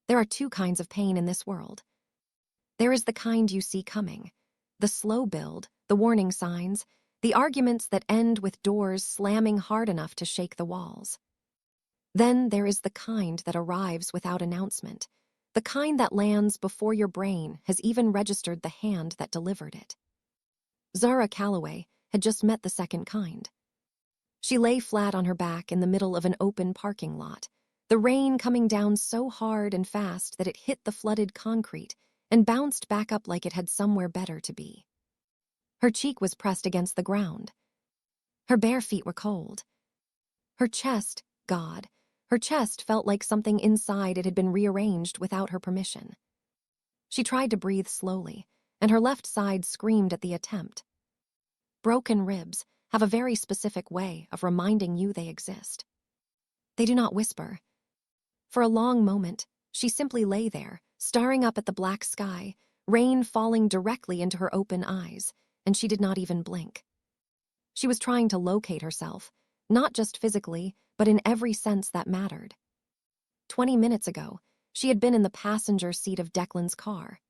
There are two kinds of pain in this world. There is the kind you see coming, the slow build, the warning signs, the arguments that end with doors slamming hard enough to shake the walls. Then there is the kind that arrives without announcement, the kind that lands before your brain has even registered the hand that delivered it. Zara Calloway had just met the second kind. She lay flat on her back in the middle of an open parking lot, the rain coming down so hard and fast that it hit the flooded concrete and bounced back up like it had somewhere better to be. Her cheek was pressed against the ground. Her bare feet were cold. Her chest, God, her chest felt like something inside it had been rearranged without her permission. She tried to breathe slowly, and her left side screamed at the attempt. Broken ribs have a very specific way of reminding you they exist. They do not whisper. For a long moment, she simply lay there, staring up at the black sky, rain falling directly into her open eyes, and she did not even blink. She was trying to locate herself, not just physically, but in every sense that mattered. 20 minutes ago, she had been in the passenger seat of Declan's car.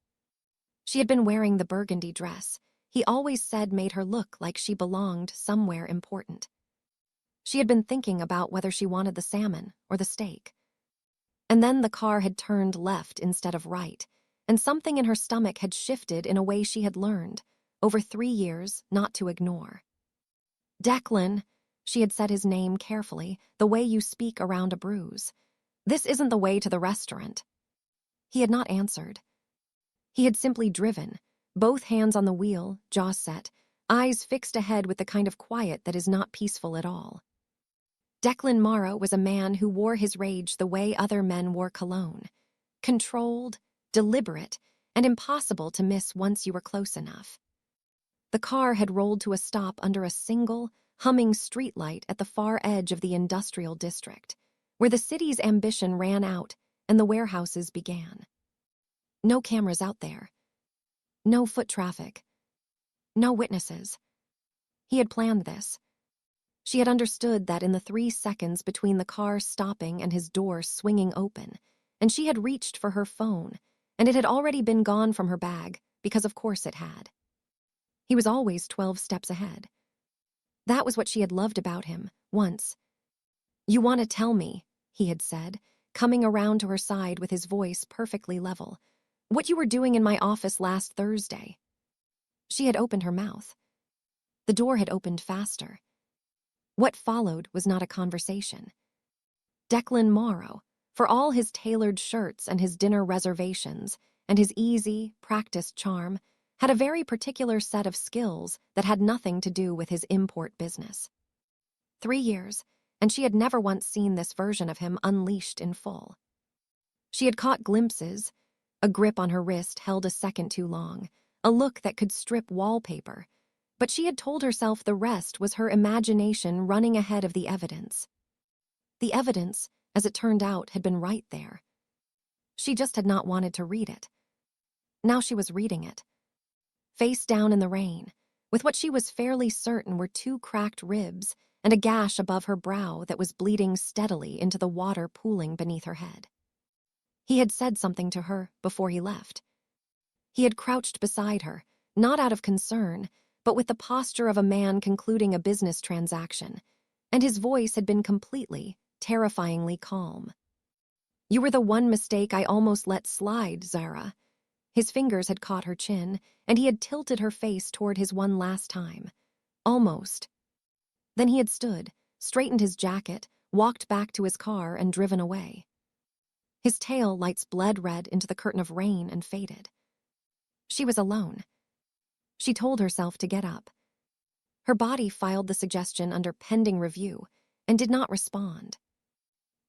She had been wearing the burgundy dress he always said made her look like she belonged somewhere important. She had been thinking about whether she wanted the salmon or the steak. And then the car had turned left instead of right, and something in her stomach had shifted in a way she had learned, over 3 years, not to ignore. Declan, she had said his name carefully, the way you speak around a bruise. This isn't the way to the restaurant. He had not answered. He had simply driven, both hands on the wheel, jaw set, eyes fixed ahead with the kind of quiet that is not peaceful at all. Declan Morrow was a man who wore his rage the way other men wore cologne. Controlled, deliberate, and impossible to miss once you were close enough. The car had rolled to a stop under a single, humming streetlight at the far edge of the industrial district, where the city's ambition ran out and the warehouses began. No cameras out there. No foot traffic. No witnesses. He had planned this. She had understood that in the 3 seconds between the car stopping and his door swinging open, and she had reached for her phone, and it had already been gone from her bag, because of course it had. He was always 12 steps ahead. That was what she had loved about him, once. "You want to tell me," he had said, coming around to her side with his voice perfectly level, "what you were doing in my office last Thursday." She had opened her mouth. The door had opened faster. What followed was not a conversation. Declan Morrow, for all his tailored shirts and his dinner reservations and his easy, practiced charm, had a very particular set of skills that had nothing to do with his import business. 3 years, and she had never once seen this version of him unleashed in full. She had caught glimpses, a grip on her wrist held a second too long, a look that could strip wallpaper, but she had told herself the rest was her imagination running ahead of the evidence. The evidence, as it turned out, had been right there. She just had not wanted to read it. Now she was reading it. Face down in the rain, with what she was fairly certain were 2 cracked ribs and a gash above her brow that was bleeding steadily into the water pooling beneath her head. He had said something to her before he left. He had crouched beside her, not out of concern, but with the posture of a man concluding a business transaction, and his voice had been completely, terrifyingly calm. "You were the one mistake I almost let slide, Zara." His fingers had caught her chin, and he had tilted her face toward his one last time. Almost. Then he had stood, straightened his jacket, walked back to his car, and driven away. His tail lights bled red into the curtain of rain and faded. She was alone. She told herself to get up. Her body filed the suggestion under pending review and did not respond.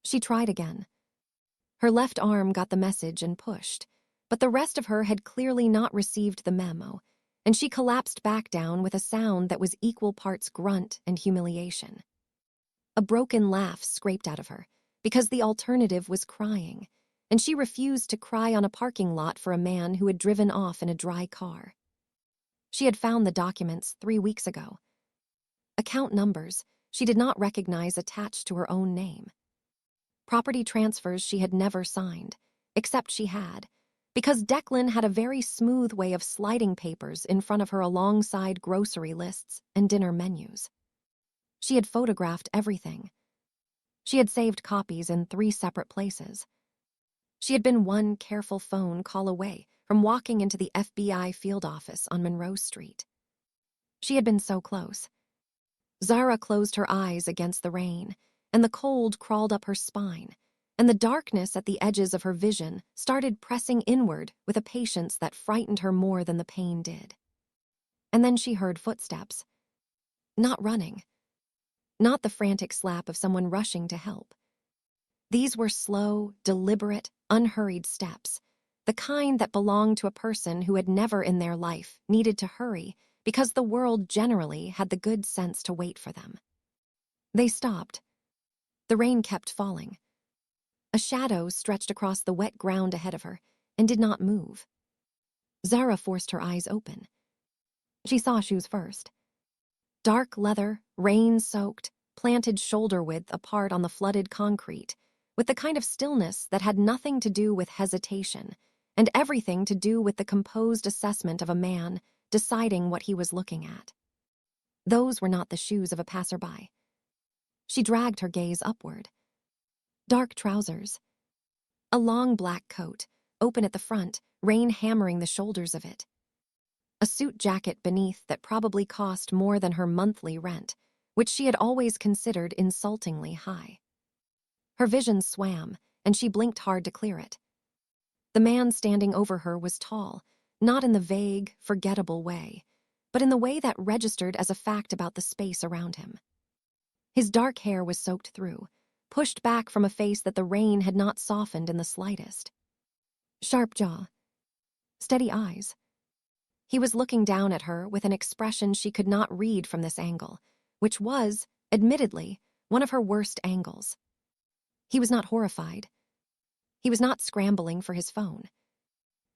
She tried again. Her left arm got the message and pushed, but the rest of her had clearly not received the memo, and she collapsed back down with a sound that was equal parts grunt and humiliation. A broken laugh scraped out of her, because the alternative was crying, and she refused to cry on a parking lot for a man who had driven off in a dry car. She had found the documents 3 weeks ago. Account numbers she did not recognize attached to her own name. Property transfers she had never signed, except she had, because Declan had a very smooth way of sliding papers in front of her alongside grocery lists and dinner menus. She had photographed everything. She had saved copies in 3 separate places. She had been one careful phone call away from walking into the FBI field office on Monroe Street. She had been so close. Zara closed her eyes against the rain, and the cold crawled up her spine, and the darkness at the edges of her vision started pressing inward with a patience that frightened her more than the pain did. And then she heard footsteps. Not running. Not the frantic slap of someone rushing to help. These were slow, deliberate, unhurried steps, the kind that belonged to a person who had never in their life needed to hurry because the world generally had the good sense to wait for them. They stopped. The rain kept falling. A shadow stretched across the wet ground ahead of her and did not move. Zara forced her eyes open. She saw shoes first. Dark leather, rain-soaked, planted shoulder-width apart on the flooded concrete, with the kind of stillness that had nothing to do with hesitation and everything to do with the composed assessment of a man deciding what he was looking at. Those were not the shoes of a passerby. She dragged her gaze upward. Dark trousers. A long black coat, open at the front, rain hammering the shoulders of it. A suit jacket beneath that probably cost more than her monthly rent, which she had always considered insultingly high. Her vision swam, and she blinked hard to clear it. The man standing over her was tall, not in the vague, forgettable way, but in the way that registered as a fact about the space around him. His dark hair was soaked through, pushed back from a face that the rain had not softened in the slightest. Sharp jaw. Steady eyes. He was looking down at her with an expression she could not read from this angle, which was, admittedly, one of her worst angles. He was not horrified. He was not scrambling for his phone.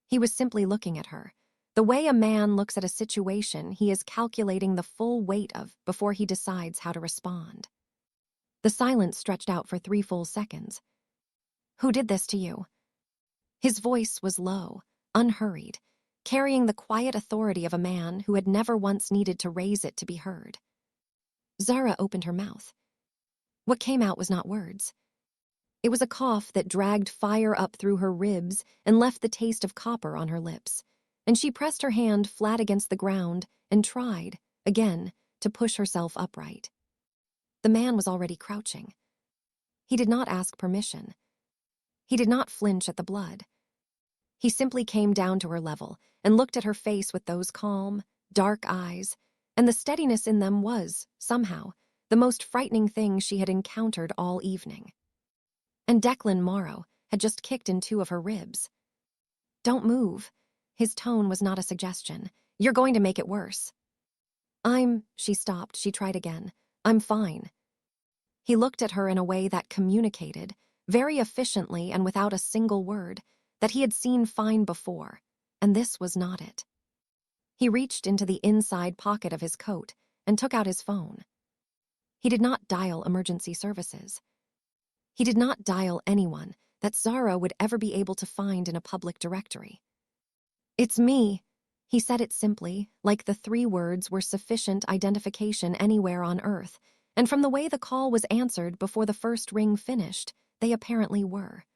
He was simply looking at her, the way a man looks at a situation he is calculating the full weight of before he decides how to respond. The silence stretched out for 3 full seconds. "Who did this to you?" His voice was low, unhurried, carrying the quiet authority of a man who had never once needed to raise it to be heard. Zara opened her mouth. What came out was not words. It was a cough that dragged fire up through her ribs and left the taste of copper on her lips, and she pressed her hand flat against the ground and tried, again, to push herself upright. The man was already crouching. He did not ask permission. He did not flinch at the blood. He simply came down to her level and looked at her face with those calm, dark eyes, and the steadiness in them was, somehow, the most frightening thing she had encountered all evening. And Declan Morrow had just kicked in 2 of her ribs. "Don't move." His tone was not a suggestion. "You're going to make it worse." She stopped. She tried again. "I'm fine." He looked at her in a way that communicated, very efficiently and without a single word, that he had seen fine before, and this was not it. He reached into the inside pocket of his coat and took out his phone. He did not dial emergency services. He did not dial anyone that Zara would ever be able to find in a public directory. "It's me." He said it simply, like the 3 words were sufficient identification anywhere on Earth, and from the way the call was answered before the first ring finished, they apparently were.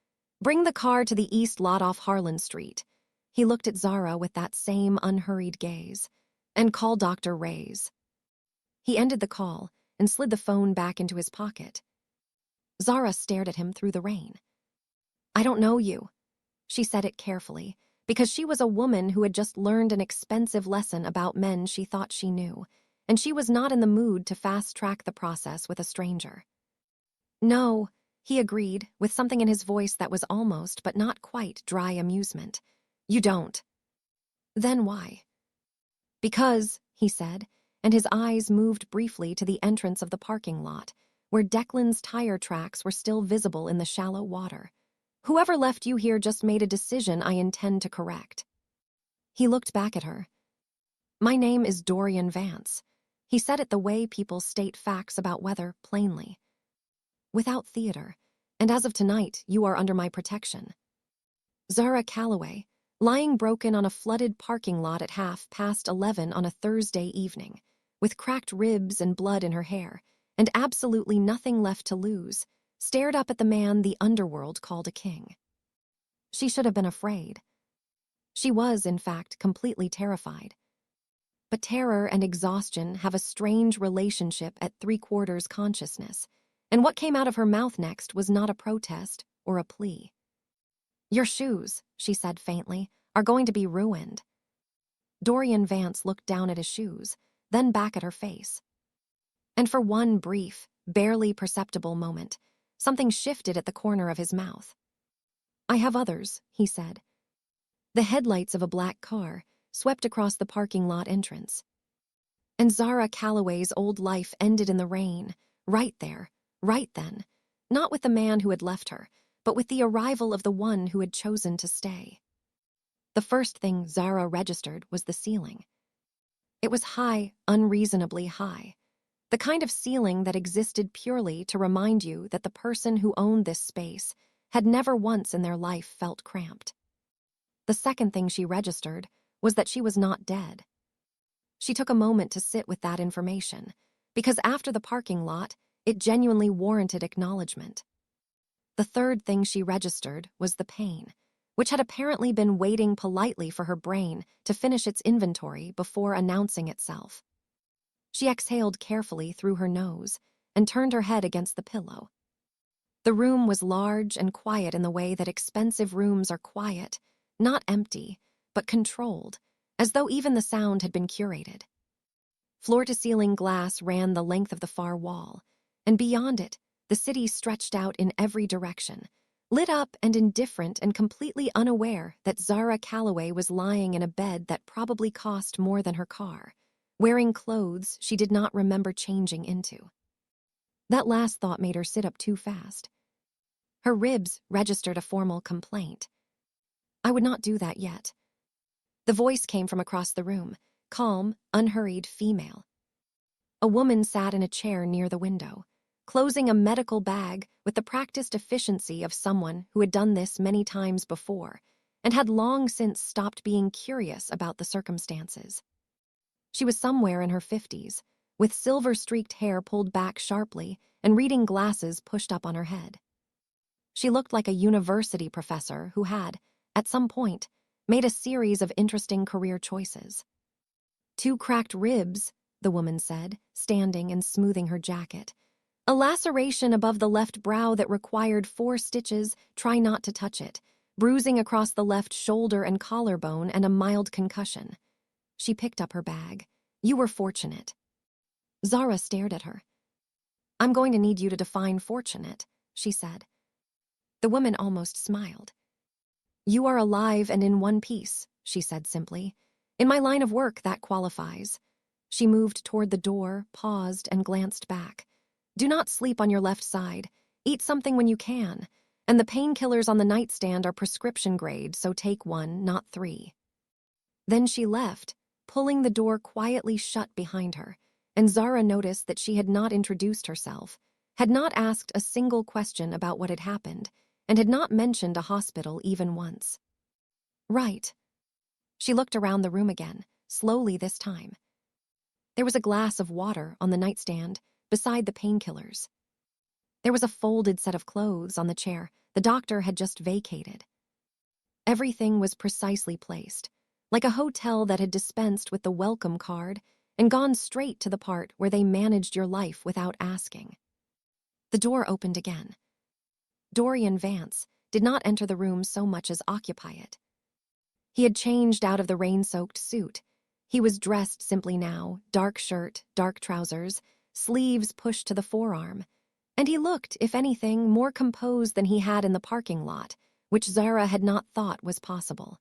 "Bring the car to the east lot off Harlan Street." He looked at Zara with that same unhurried gaze. "And call Dr. Reyes." He ended the call and slid the phone back into his pocket. Zara stared at him through the rain. "I don't know you." She said it carefully, because she was a woman who had just learned an expensive lesson about men she thought she knew, and she was not in the mood to fast-track the process with a stranger. "No," he agreed, with something in his voice that was almost, but not quite, dry amusement. "You don't." "Then why?" "Because," he said, and his eyes moved briefly to the entrance of the parking lot, where Declan's tire tracks were still visible in the shallow water. "Whoever left you here just made a decision I intend to correct." He looked back at her. "My name is Dorian Vance." He said it the way people state facts about weather plainly. "Without theater, and as of tonight, you are under my protection." Zara Calloway, lying broken on a flooded parking lot at 11:30 on a Thursday evening, with cracked ribs and blood in her hair, and absolutely nothing left to lose, stared up at the man the underworld called a king. She should have been afraid. She was, in fact, completely terrified. But terror and exhaustion have a strange relationship at three-quarters consciousness, and what came out of her mouth next was not a protest or a plea. "Your shoes," she said faintly, "are going to be ruined." Dorian Vance looked down at his shoes, then back at her face. And for one brief, barely perceptible moment, something shifted at the corner of his mouth. "I have others," he said. The headlights of a black car swept across the parking lot entrance. And Zara Calloway's old life ended in the rain, right there, right then, not with the man who had left her, but with the arrival of the one who had chosen to stay. The first thing Zara registered was the ceiling. It was high, unreasonably high. The kind of ceiling that existed purely to remind you that the person who owned this space had never once in their life felt cramped. The second thing she registered was that she was not dead. She took a moment to sit with that information, because after the parking lot, it genuinely warranted acknowledgement. The third thing she registered was the pain, which had apparently been waiting politely for her brain to finish its inventory before announcing itself. She exhaled carefully through her nose and turned her head against the pillow. The room was large and quiet in the way that expensive rooms are quiet, not empty, but controlled, as though even the sound had been curated. Floor-to-ceiling glass ran the length of the far wall, and beyond it, the city stretched out in every direction, lit up and indifferent and completely unaware that Zara Calloway was lying in a bed that probably cost more than her car, wearing clothes she did not remember changing into. That last thought made her sit up too fast. Her ribs registered a formal complaint. "I would not do that yet." The voice came from across the room, calm, unhurried female. A woman sat in a chair near the window, closing a medical bag with the practiced efficiency of someone who had done this many times before and had long since stopped being curious about the circumstances. She was somewhere in her 50s, with silver-streaked hair pulled back sharply and reading glasses pushed up on her head. She looked like a university professor who had, at some point, made a series of interesting career choices. "Two cracked ribs," the woman said, standing and smoothing her jacket. "A laceration above the left brow that required 4 stitches, try not to touch it, bruising across the left shoulder and collarbone, and a mild concussion." She picked up her bag. "You were fortunate." Zara stared at her. "I'm going to need you to define fortunate," she said. The woman almost smiled. "You are alive and in one piece," she said simply. "In my line of work, that qualifies." She moved toward the door, paused, and glanced back. "Do not sleep on your left side. Eat something when you can. And the painkillers on the nightstand are prescription grade, so take 1, not 3. Then she left, pulling the door quietly shut behind her, and Zara noticed that she had not introduced herself, had not asked a single question about what had happened, and had not mentioned a hospital even once. "Right." She looked around the room again, slowly this time. There was a glass of water on the nightstand, beside the painkillers. There was a folded set of clothes on the chair the doctor had just vacated. Everything was precisely placed, like a hotel that had dispensed with the welcome card and gone straight to the part where they managed your life without asking. The door opened again. Dorian Vance did not enter the room so much as occupy it. He had changed out of the rain-soaked suit. He was dressed simply now, dark shirt, dark trousers, sleeves pushed to the forearm, and he looked, if anything, more composed than he had in the parking lot, which Zara had not thought was possible.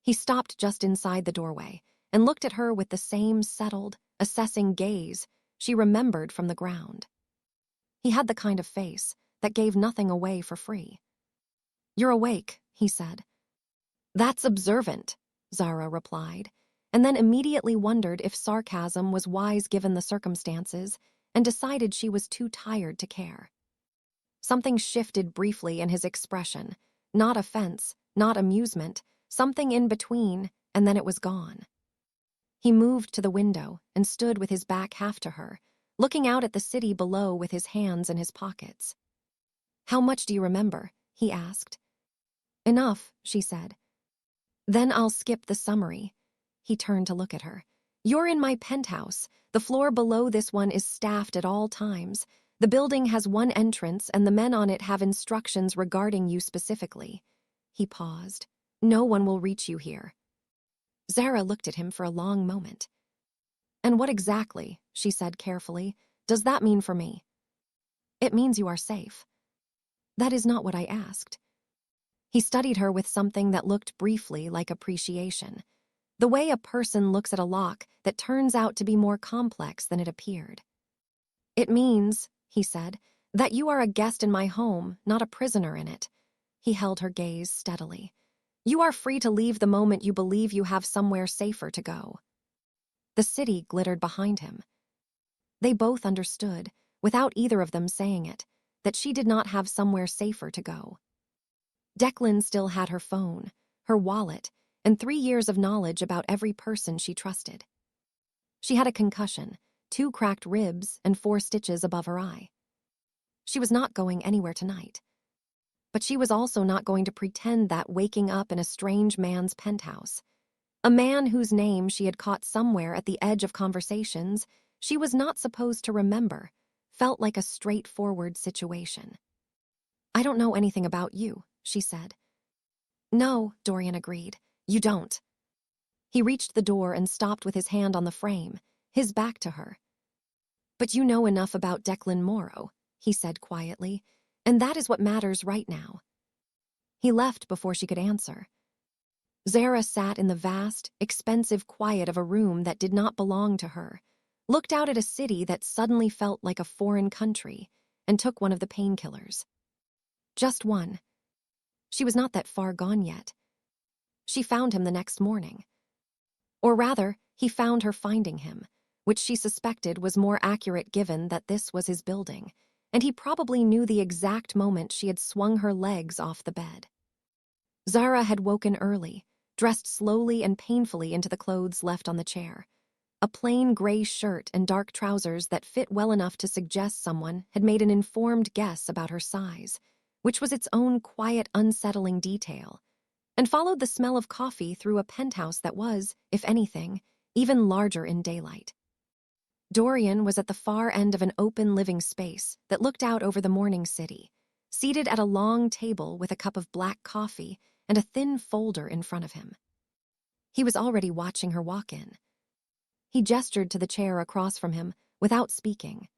He stopped just inside the doorway and looked at her with the same settled, assessing gaze she remembered from the ground. He had the kind of face that gave nothing away for free. "You're awake," he said. "That's observant," Zara replied, and then immediately wondered if sarcasm was wise given the circumstances, and decided she was too tired to care. Something shifted briefly in his expression, not offense, not amusement, something in between, and then it was gone. He moved to the window and stood with his back half to her, looking out at the city below with his hands in his pockets. "How much do you remember?" he asked. "Enough," she said. "Then I'll skip the summary." He turned to look at her. "You're in my penthouse. The floor below this one is staffed at all times. The building has one entrance and the men on it have instructions regarding you specifically." He paused. "No one will reach you here." Zara looked at him for a long moment. "And what exactly," she said carefully, "does that mean for me?" "It means you are safe." "That is not what I asked." He studied her with something that looked briefly like appreciation. The way a person looks at a lock that turns out to be more complex than it appeared. "It means," he said, "that you are a guest in my home, not a prisoner in it." He held her gaze steadily. "You are free to leave the moment you believe you have somewhere safer to go." The city glittered behind him. They both understood, without either of them saying it, that she did not have somewhere safer to go. Declan still had her phone, her wallet, and 3 years of knowledge about every person she trusted. She had a concussion, 2 cracked ribs, and 4 stitches above her eye. She was not going anywhere tonight. But she was also not going to pretend that waking up in a strange man's penthouse, a man whose name she had caught somewhere at the edge of conversations she was not supposed to remember, felt like a straightforward situation. "I don't know anything about you," she said. "No," Dorian agreed. "You don't." He reached the door and stopped with his hand on the frame, his back to her. "But you know enough about Declan Morrow," he said quietly, "and that is what matters right now." He left before she could answer. Zara sat in the vast, expensive quiet of a room that did not belong to her, looked out at a city that suddenly felt like a foreign country, and took one of the painkillers. Just one. She was not that far gone yet. She found him the next morning. Or rather, he found her finding him, which she suspected was more accurate given that this was his building, and he probably knew the exact moment she had swung her legs off the bed. Zara had woken early, dressed slowly and painfully into the clothes left on the chair. A plain gray shirt and dark trousers that fit well enough to suggest someone had made an informed guess about her size, which was its own quiet, unsettling detail, and followed the smell of coffee through a penthouse that was, if anything, even larger in daylight. Dorian was at the far end of an open living space that looked out over the morning city, seated at a long table with a cup of black coffee and a thin folder in front of him. He was already watching her walk in. He gestured to the chair across from him without speaking.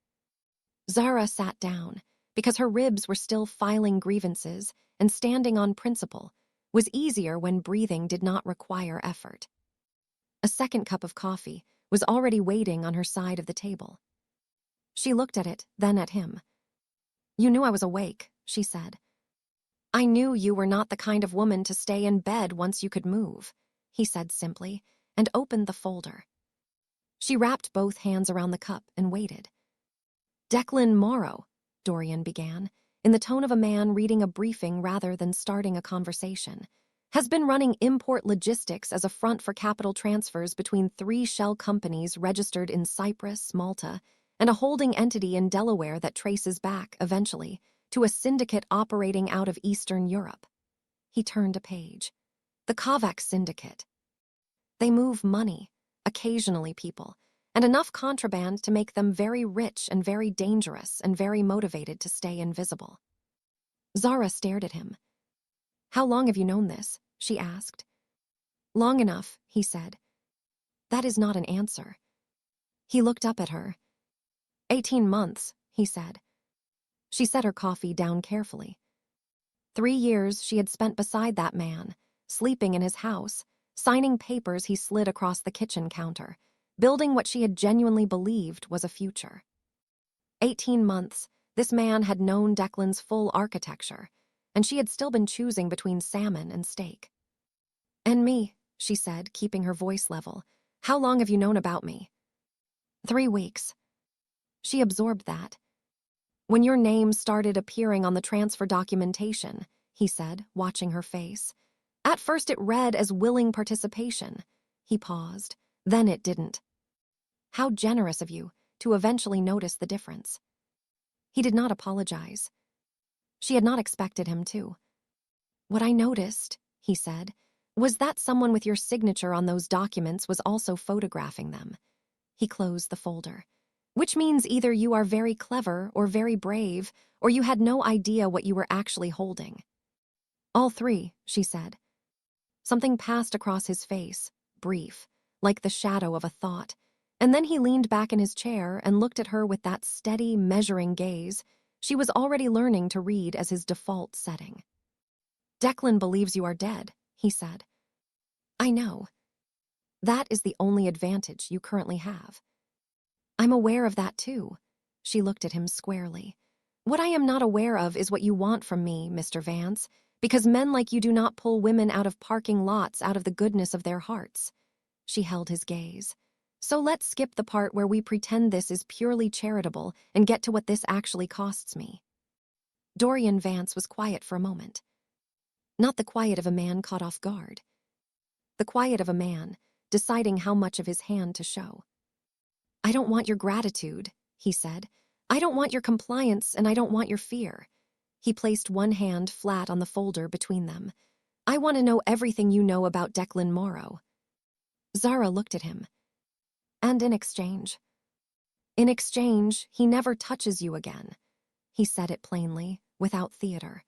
Zara sat down, because her ribs were still filing grievances, and standing on principle was easier when breathing did not require effort. A second cup of coffee was already waiting on her side of the table. She looked at it, then at him. "You knew I was awake," she said. "I knew you were not the kind of woman to stay in bed once you could move," he said simply, and opened the folder. She wrapped both hands around the cup and waited. "Declan Morrow," Dorian began, in the tone of a man reading a briefing rather than starting a conversation, "has been running import logistics as a front for capital transfers between 3 shell companies registered in Cyprus, Malta, and a holding entity in Delaware that traces back, eventually, to a syndicate operating out of Eastern Europe." He turned a page. "The Kovac Syndicate. They move money, occasionally people, and enough contraband to make them very rich and very dangerous and very motivated to stay invisible." Zara stared at him. "How long have you known this?" she asked. "Long enough," he said. "That is not an answer." He looked up at her. 18 months, he said. She set her coffee down carefully. 3 years she had spent beside that man, sleeping in his house, signing papers he slid across the kitchen counter, building what she had genuinely believed was a future. 18 months, this man had known Declan's full architecture, and she had still been choosing between salmon and steak. "And me," she said, keeping her voice level. "How long have you known about me?" 3 weeks. She absorbed that. "When your name started appearing on the transfer documentation," he said, watching her face. At first it read as willing participation. He paused. Then it didn't. How generous of you to eventually notice the difference. He did not apologize. She had not expected him to. What I noticed, he said, was that someone with your signature on those documents was also photographing them. He closed the folder. Which means either you are very clever or very brave, or you had no idea what you were actually holding. All three, she said. Something passed across his face, brief, like the shadow of a thought, and then he leaned back in his chair and looked at her with that steady, measuring gaze she was already learning to read as his default setting. Declan believes you are dead, he said. I know. That is the only advantage you currently have. I'm aware of that too. She looked at him squarely. What I am not aware of is what you want from me, Mr. Vance, because men like you do not pull women out of parking lots out of the goodness of their hearts. She held his gaze. So let's skip the part where we pretend this is purely charitable and get to what this actually costs me. Dorian Vance was quiet for a moment. Not the quiet of a man caught off guard. The quiet of a man deciding how much of his hand to show. I don't want your gratitude, he said. I don't want your compliance, and I don't want your fear. He placed one hand flat on the folder between them. I want to know everything you know about Declan Morrow. Zara looked at him. And in exchange? In exchange, he never touches you again. He said it plainly, without theater.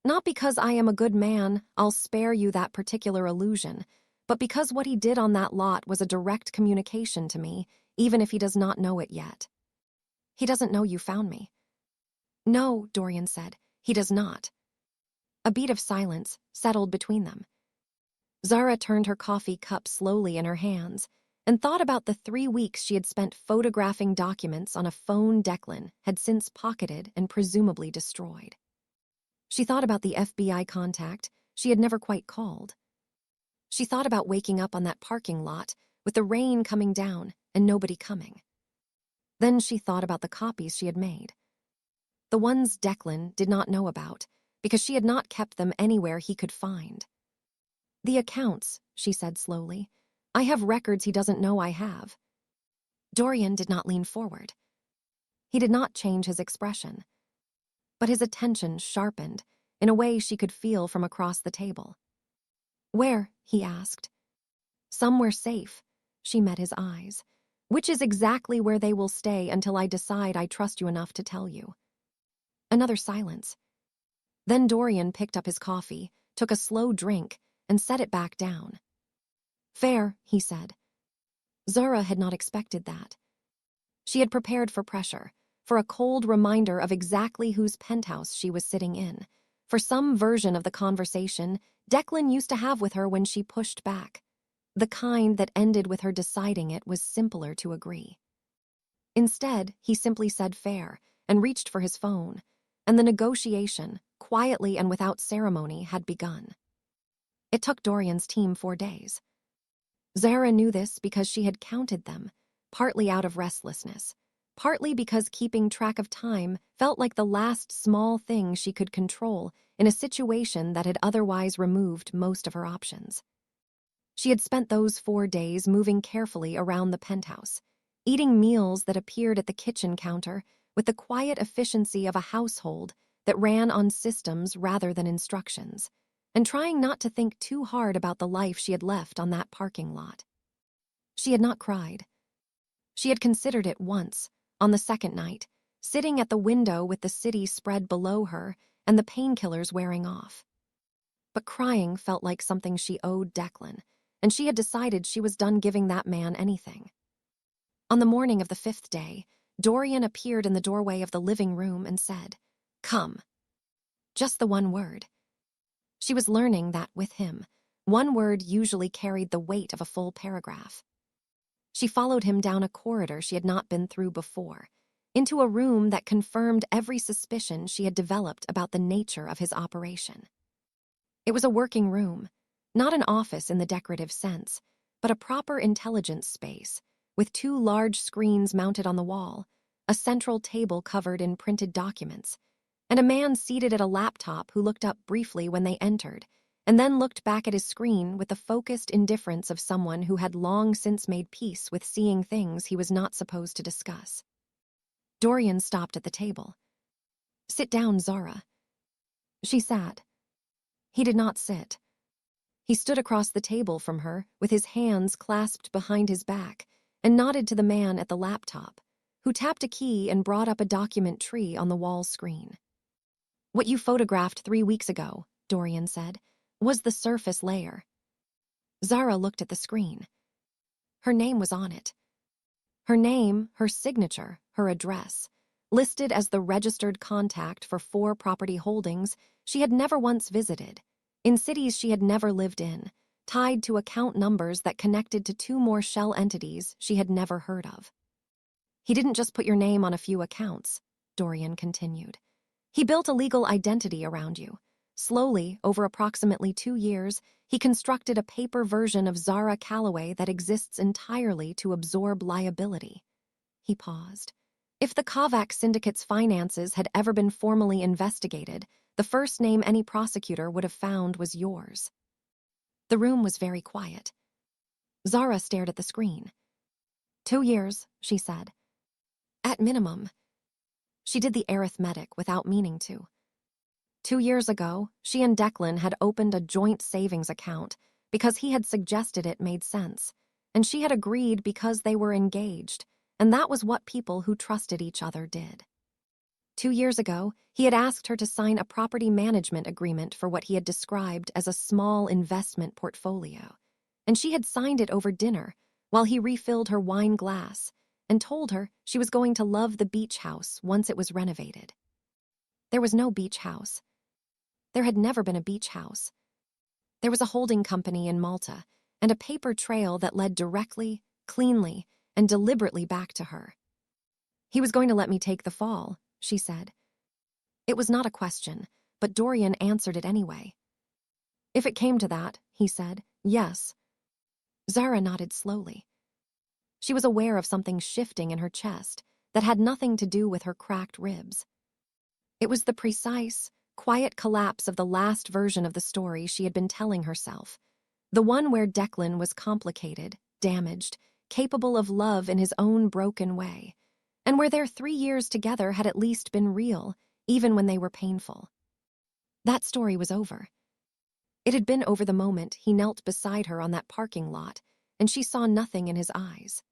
Not because I am a good man, I'll spare you that particular illusion, but because what he did on that lot was a direct communication to me, even if he does not know it yet. He doesn't know you found me. No, Dorian said, he does not. A beat of silence settled between them. Zara turned her coffee cup slowly in her hands and thought about the 3 weeks she had spent photographing documents on a phone Declan had since pocketed and presumably destroyed. She thought about the FBI contact she had never quite called. She thought about waking up on that parking lot with the rain coming down and nobody coming. Then she thought about the copies she had made. The ones Declan did not know about, because she had not kept them anywhere he could find. The accounts, she said slowly. I have records he doesn't know I have. Dorian did not lean forward. He did not change his expression, but his attention sharpened in a way she could feel from across the table. Where? He asked. Somewhere safe. She met his eyes. Which is exactly where they will stay until I decide I trust you enough to tell you. Another silence. Then Dorian picked up his coffee, took a slow drink, and set it back down. Fair, he said. Zara had not expected that. She had prepared for pressure, for a cold reminder of exactly whose penthouse she was sitting in, for some version of the conversation Declan used to have with her when she pushed back, the kind that ended with her deciding it was simpler to agree. Instead, he simply said fair and reached for his phone, and the negotiation, quietly and without ceremony, had begun. It took Dorian's team 4 days. Zara knew this because she had counted them, partly out of restlessness, partly because keeping track of time felt like the last small thing she could control in a situation that had otherwise removed most of her options. She had spent those 4 days moving carefully around the penthouse, eating meals that appeared at the kitchen counter with the quiet efficiency of a household that ran on systems rather than instructions, and trying not to think too hard about the life she had left on that parking lot. She had not cried. She had considered it once, on the second night, sitting at the window with the city spread below her and the painkillers wearing off. But crying felt like something she owed Declan, and she had decided she was done giving that man anything. On the morning of the 5th day, Dorian appeared in the doorway of the living room and said, "Come." Just the one word. She was learning that with him, one word usually carried the weight of a full paragraph. She followed him down a corridor she had not been through before, into a room that confirmed every suspicion she had developed about the nature of his operation. It was a working room, not an office in the decorative sense, but a proper intelligence space, with 2 large screens mounted on the wall, a central table covered in printed documents, and a man seated at a laptop who looked up briefly when they entered, and then looked back at his screen with the focused indifference of someone who had long since made peace with seeing things he was not supposed to discuss. Dorian stopped at the table. "Sit down, Zara." She sat. He did not sit. He stood across the table from her, with his hands clasped behind his back, and nodded to the man at the laptop, who tapped a key and brought up a document tree on the wall screen. "What you photographed 3 weeks ago," Dorian said, "was the surface layer." Zara looked at the screen. Her name was on it. Her name, her signature, her address, listed as the registered contact for 4 property holdings she had never once visited, in cities she had never lived in, tied to account numbers that connected to 2 more shell entities she had never heard of. "He didn't just put your name on a few accounts," Dorian continued. "He built a legal identity around you. Slowly, over approximately 2 years, he constructed a paper version of Zara Calloway that exists entirely to absorb liability." He paused. "If the Kovac syndicate's finances had ever been formally investigated, the first name any prosecutor would have found was yours." The room was very quiet. Zara stared at the screen. 2 years, she said. "At minimum." She did the arithmetic without meaning to. 2 years ago, she and Declan had opened a joint savings account because he had suggested it made sense, and she had agreed because they were engaged, and that was what people who trusted each other did. 2 years ago, he had asked her to sign a property management agreement for what he had described as a small investment portfolio, and she had signed it over dinner while he refilled her wine glass and told her she was going to love the beach house once it was renovated. There was no beach house. There had never been a beach house. There was a holding company in Malta and a paper trail that led directly, cleanly, and deliberately back to her. "He was going to let me take the fall," she said. It was not a question, but Dorian answered it anyway. "If it came to that," he said, "yes." Zara nodded slowly. She was aware of something shifting in her chest that had nothing to do with her cracked ribs. It was the precise, quiet collapse of the last version of the story she had been telling herself, the one where Declan was complicated, damaged, capable of love in his own broken way, and where their 3 years together had at least been real, even when they were painful. That story was over. It had been over the moment he knelt beside her on that parking lot, and she saw nothing in his eyes.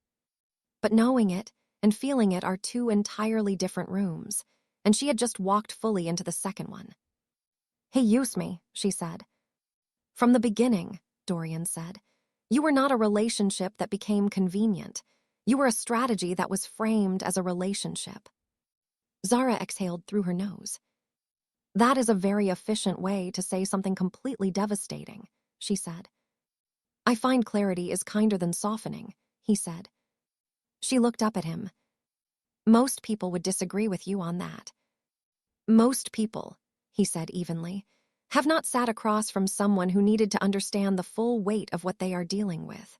But knowing it and feeling it are 2 entirely different rooms, and she had just walked fully into the second one. "He used me," she said. "From the beginning," Dorian said. "You were not a relationship that became convenient. You were a strategy that was framed as a relationship." Zara exhaled through her nose. "That is a very efficient way to say something completely devastating," she said. "I find clarity is kinder than softening," he said. She looked up at him. "Most people would disagree with you on that." "Most people," he said evenly, "have not sat across from someone who needed to understand the full weight of what they are dealing with."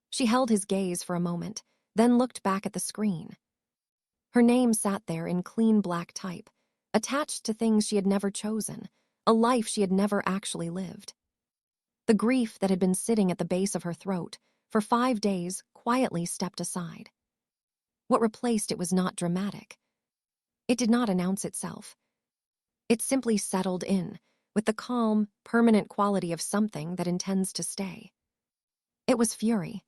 She held his gaze for a moment, then looked back at the screen. Her name sat there in clean black type, attached to things she had never chosen, a life she had never actually lived. The grief that had been sitting at the base of her throat for 5 days quietly stepped aside. What replaced it was not dramatic. It did not announce itself. It simply settled in, with the calm, permanent quality of something that intends to stay. It was fury.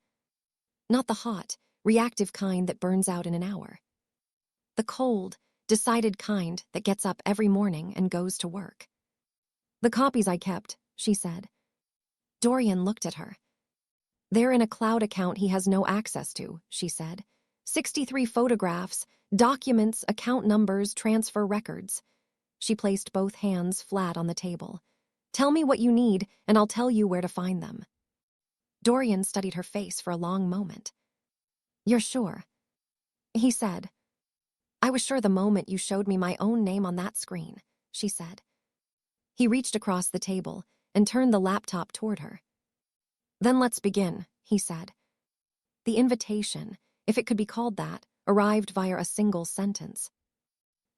Not the hot, reactive kind that burns out in an hour. The cold, decided kind that gets up every morning and goes to work. "The copies I kept," she said. Dorian looked at her. "They're in a cloud account he has no access to," she said. 63 photographs, documents, account numbers, transfer records." She placed both hands flat on the table. "Tell me what you need, and I'll tell you where to find them." Dorian studied her face for a long moment. "You're sure?" he said. "I was sure the moment you showed me my own name on that screen," she said. He reached across the table and turned the laptop toward her. "Then let's begin," he said. The invitation, if it could be called that, arrived via a single sentence.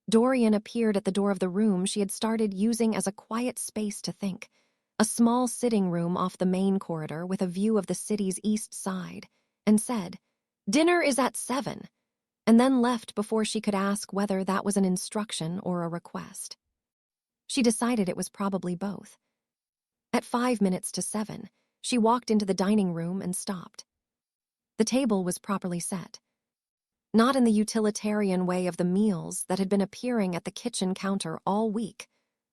Dorian appeared at the door of the room she had started using as a quiet space to think, a small sitting room off the main corridor with a view of the city's east side, and said, "Dinner is at 7," and then left before she could ask whether that was an instruction or a request. She decided it was probably both. At 5 minutes to 7, she walked into the dining room and stopped. The table was properly set. Not in the utilitarian way of the meals that had been appearing at the kitchen counter all week,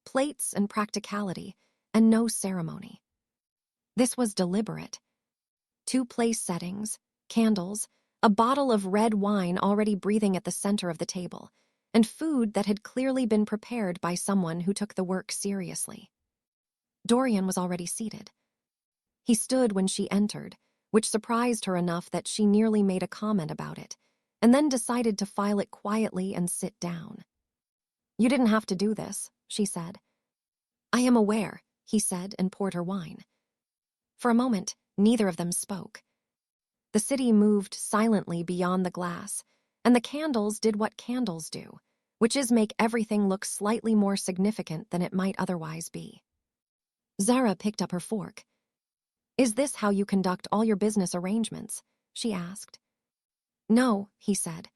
plates and practicality, and no ceremony. This was deliberate. 2 place settings, candles, a bottle of red wine already breathing at the center of the table, and food that had clearly been prepared by someone who took the work seriously. Dorian was already seated. He stood when she entered, which surprised her enough that she nearly made a comment about it, and then decided to file it quietly and sit down. "You didn't have to do this," she said. "I am aware," he said, and poured her wine. For a moment, neither of them spoke. The city moved silently beyond the glass, and the candles did what candles do, which is make everything look slightly more significant than it might otherwise be. Zara picked up her fork. "Is this how you conduct all your business arrangements?" she asked. "No," he said.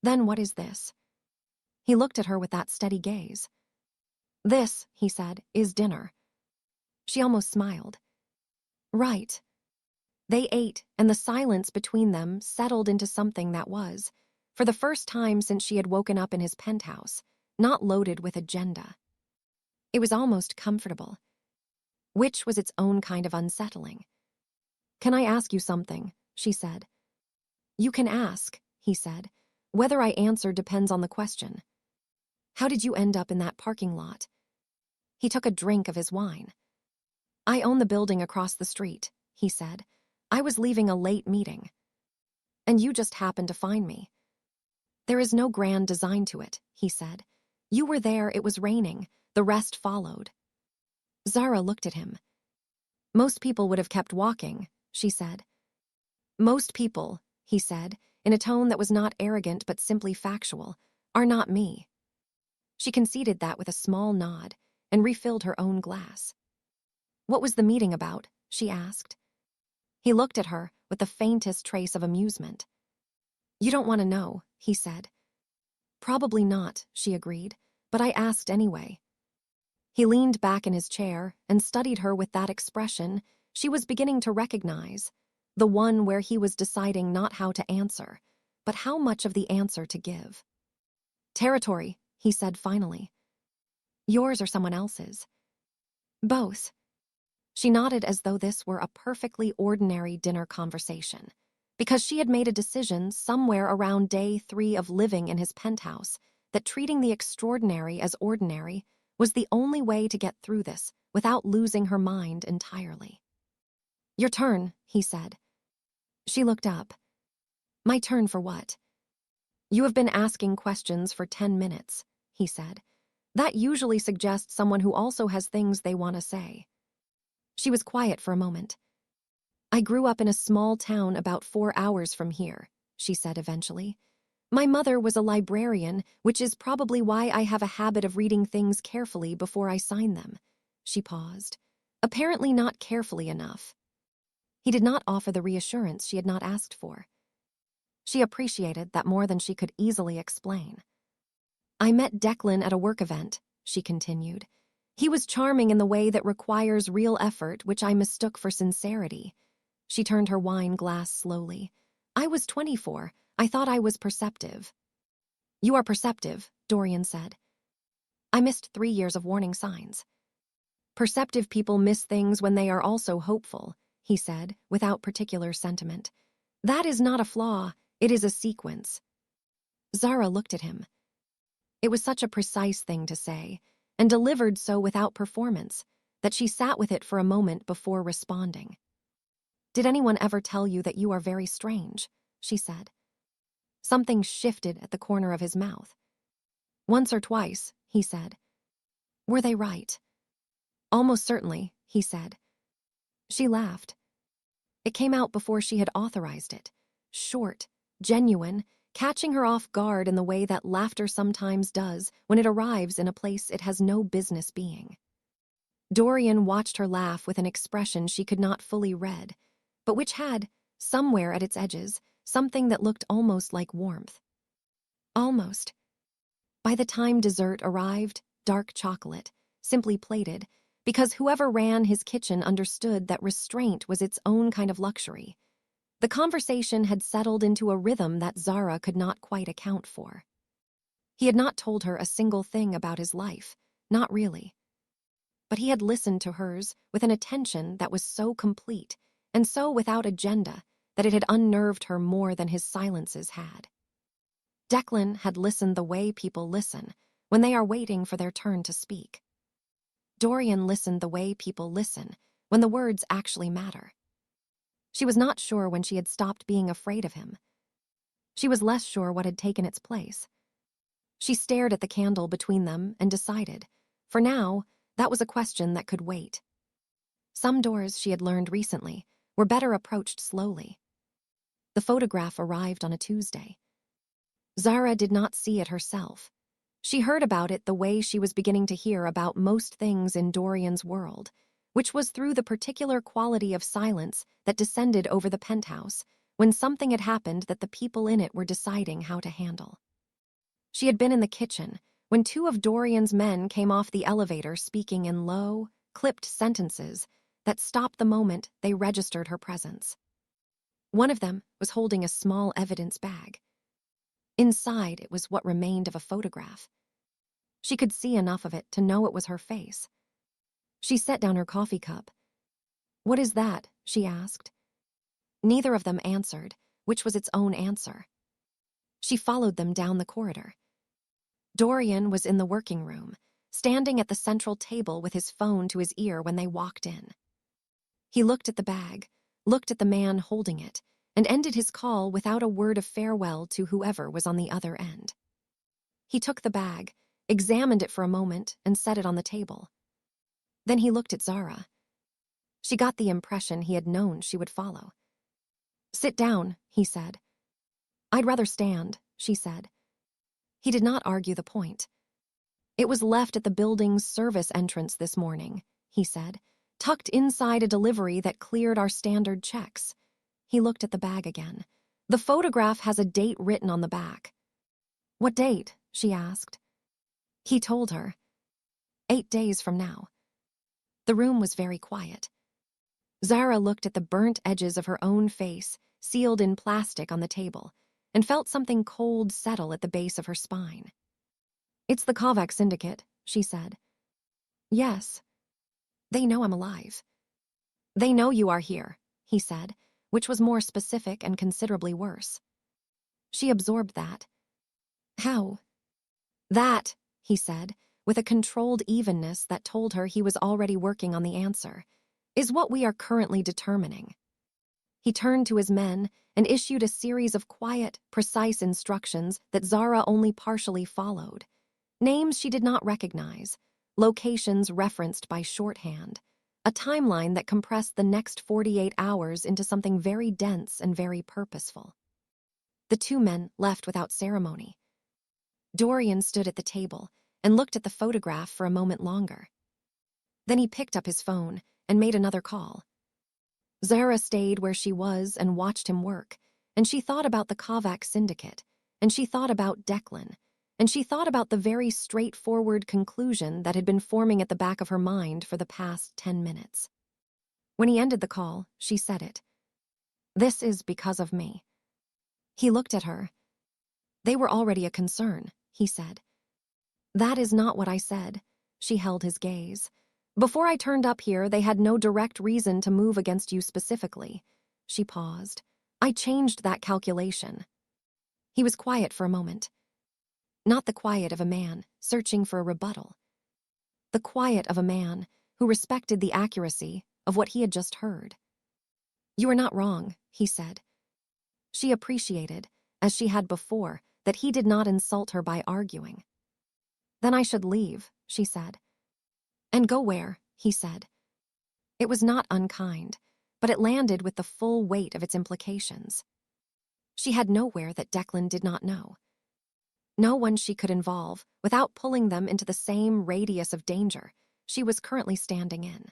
"Then what is this?" He looked at her with that steady gaze. "This," he said, "is dinner." She almost smiled. "Right." They ate, and the silence between them settled into something that was, for the first time since she had woken up in his penthouse, not loaded with agenda. It was almost comfortable, which was its own kind of unsettling. "Can I ask you something?" she said. "You can ask," he said. "Whether I answer depends on the question. How did you end up in that parking lot?" He took a drink of his wine. "I own the building across the street," he said. "I was leaving a late meeting. And you just happened to find me." "There is no grand design to it," he said. "You were there, it was raining, the rest followed." Zara looked at him. "Most people would have kept walking," she said. "Most people," he said, in a tone that was not arrogant but simply factual, "are not me." She conceded that with a small nod and refilled her own glass. "What was the meeting about?" she asked. He looked at her with the faintest trace of amusement. "You don't want to know," he said. "Probably not," she agreed, "but I asked anyway." He leaned back in his chair and studied her with that expression she was beginning to recognize, the one where he was deciding not how to answer, but how much of the answer to give. "Territory," he said finally. "Yours or someone else's?" "Both." She nodded as though this were a perfectly ordinary dinner conversation, because she had made a decision somewhere around day 3 of living in his penthouse that treating the extraordinary as ordinary was the only way to get through this without losing her mind entirely. "Your turn," he said. She looked up. "My turn for what?" "You have been asking questions for 10 minutes, he said. "That usually suggests someone who also has things they want to say." She was quiet for a moment. "I grew up in a small town about 4 hours from here," she said eventually. "My mother was a librarian, which is probably why I have a habit of reading things carefully before I sign them." She paused. "Apparently not carefully enough." He did not offer the reassurance she had not asked for. She appreciated that more than she could easily explain. "I met Declan at a work event," she continued. "He was charming in the way that requires real effort, which I mistook for sincerity." She turned her wine glass slowly. "I was 24. I thought I was perceptive." "You are perceptive," Dorian said. "I missed 3 years of warning signs." "Perceptive people miss things when they are also hopeful," he said, without particular sentiment. "That is not a flaw, it is a sequence." Zara looked at him. It was such a precise thing to say, and delivered so without performance, that she sat with it for a moment before responding. "Did anyone ever tell you that you are very strange?" she said. Something shifted at the corner of his mouth. "Once or twice," he said. "Were they right?" "Almost certainly," he said. She laughed. It came out before she had authorized it. Short, genuine, catching her off guard in the way that laughter sometimes does when it arrives in a place it has no business being. Dorian watched her laugh with an expression she could not fully read, but which had, somewhere at its edges, something that looked almost like warmth. Almost. By the time dessert arrived, dark chocolate, simply plated, because whoever ran his kitchen understood that restraint was its own kind of luxury. The conversation had settled into a rhythm that Zara could not quite account for. He had not told her a single thing about his life, not really. But he had listened to hers with an attention that was so complete and so without agenda that it had unnerved her more than his silences had. Declan had listened the way people listen when they are waiting for their turn to speak. Dorian listened the way people listen when the words actually matter. She was not sure when she had stopped being afraid of him. She was less sure what had taken its place. She stared at the candle between them and decided, for now, that was a question that could wait. Some doors, she had learned recently, were better approached slowly. The photograph arrived on a Tuesday. Zara did not see it herself. She heard about it the way she was beginning to hear about most things in Dorian's world, which was through the particular quality of silence that descended over the penthouse when something had happened that the people in it were deciding how to handle. She had been in the kitchen when two of Dorian's men came off the elevator speaking in low, clipped sentences that stopped the moment they registered her presence. One of them was holding a small evidence bag. Inside, it was what remained of a photograph. She could see enough of it to know it was her face. She set down her coffee cup. "What is that?" she asked. Neither of them answered, which was its own answer. She followed them down the corridor. Dorian was in the working room, standing at the central table with his phone to his ear when they walked in. He looked at the bag, looked at the man holding it, and ended his call without a word of farewell to whoever was on the other end. He took the bag, examined it for a moment, and set it on the table. Then he looked at Zara. She got the impression he had known she would follow. "Sit down," he said. "I'd rather stand," she said. He did not argue the point. "It was left at the building's service entrance this morning," he said, "tucked inside a delivery that cleared our standard checks." He looked at the bag again. "The photograph has a date written on the back." "What date?" she asked. He told her. 8 days from now. The room was very quiet. Zara looked at the burnt edges of her own face, sealed in plastic on the table, and felt something cold settle at the base of her spine. "It's the Kovac Syndicate," she said. "Yes. They know I'm alive." "They know you are here," he said, which was more specific and considerably worse. She absorbed that. "How?" "That," he said, with a controlled evenness that told her he was already working on the answer, "is what we are currently determining." He turned to his men and issued a series of quiet, precise instructions that Zara only partially followed. Names she did not recognize, locations referenced by shorthand, a timeline that compressed the next 48 hours into something very dense and very purposeful. The two men left without ceremony. Dorian stood at the table and looked at the photograph for a moment longer. Then he picked up his phone and made another call. Zara stayed where she was and watched him work, and she thought about the Kovac Syndicate, and she thought about Declan, and she thought about the very straightforward conclusion that had been forming at the back of her mind for the past 10 minutes. When he ended the call, she said it. "This is because of me." He looked at her. "They were already a concern," he said. "That is not what I said." She held his gaze. "Before I turned up here, they had no direct reason to move against you specifically." She paused. "I changed that calculation." He was quiet for a moment. Not the quiet of a man searching for a rebuttal. The quiet of a man who respected the accuracy of what he had just heard. "You are not wrong," he said. She appreciated, as she had before, that he did not insult her by arguing. "Then I should leave," she said. "And go where?" he said. It was not unkind, but it landed with the full weight of its implications. She had nowhere that Declan did not know. No one she could involve without pulling them into the same radius of danger, she was currently standing in.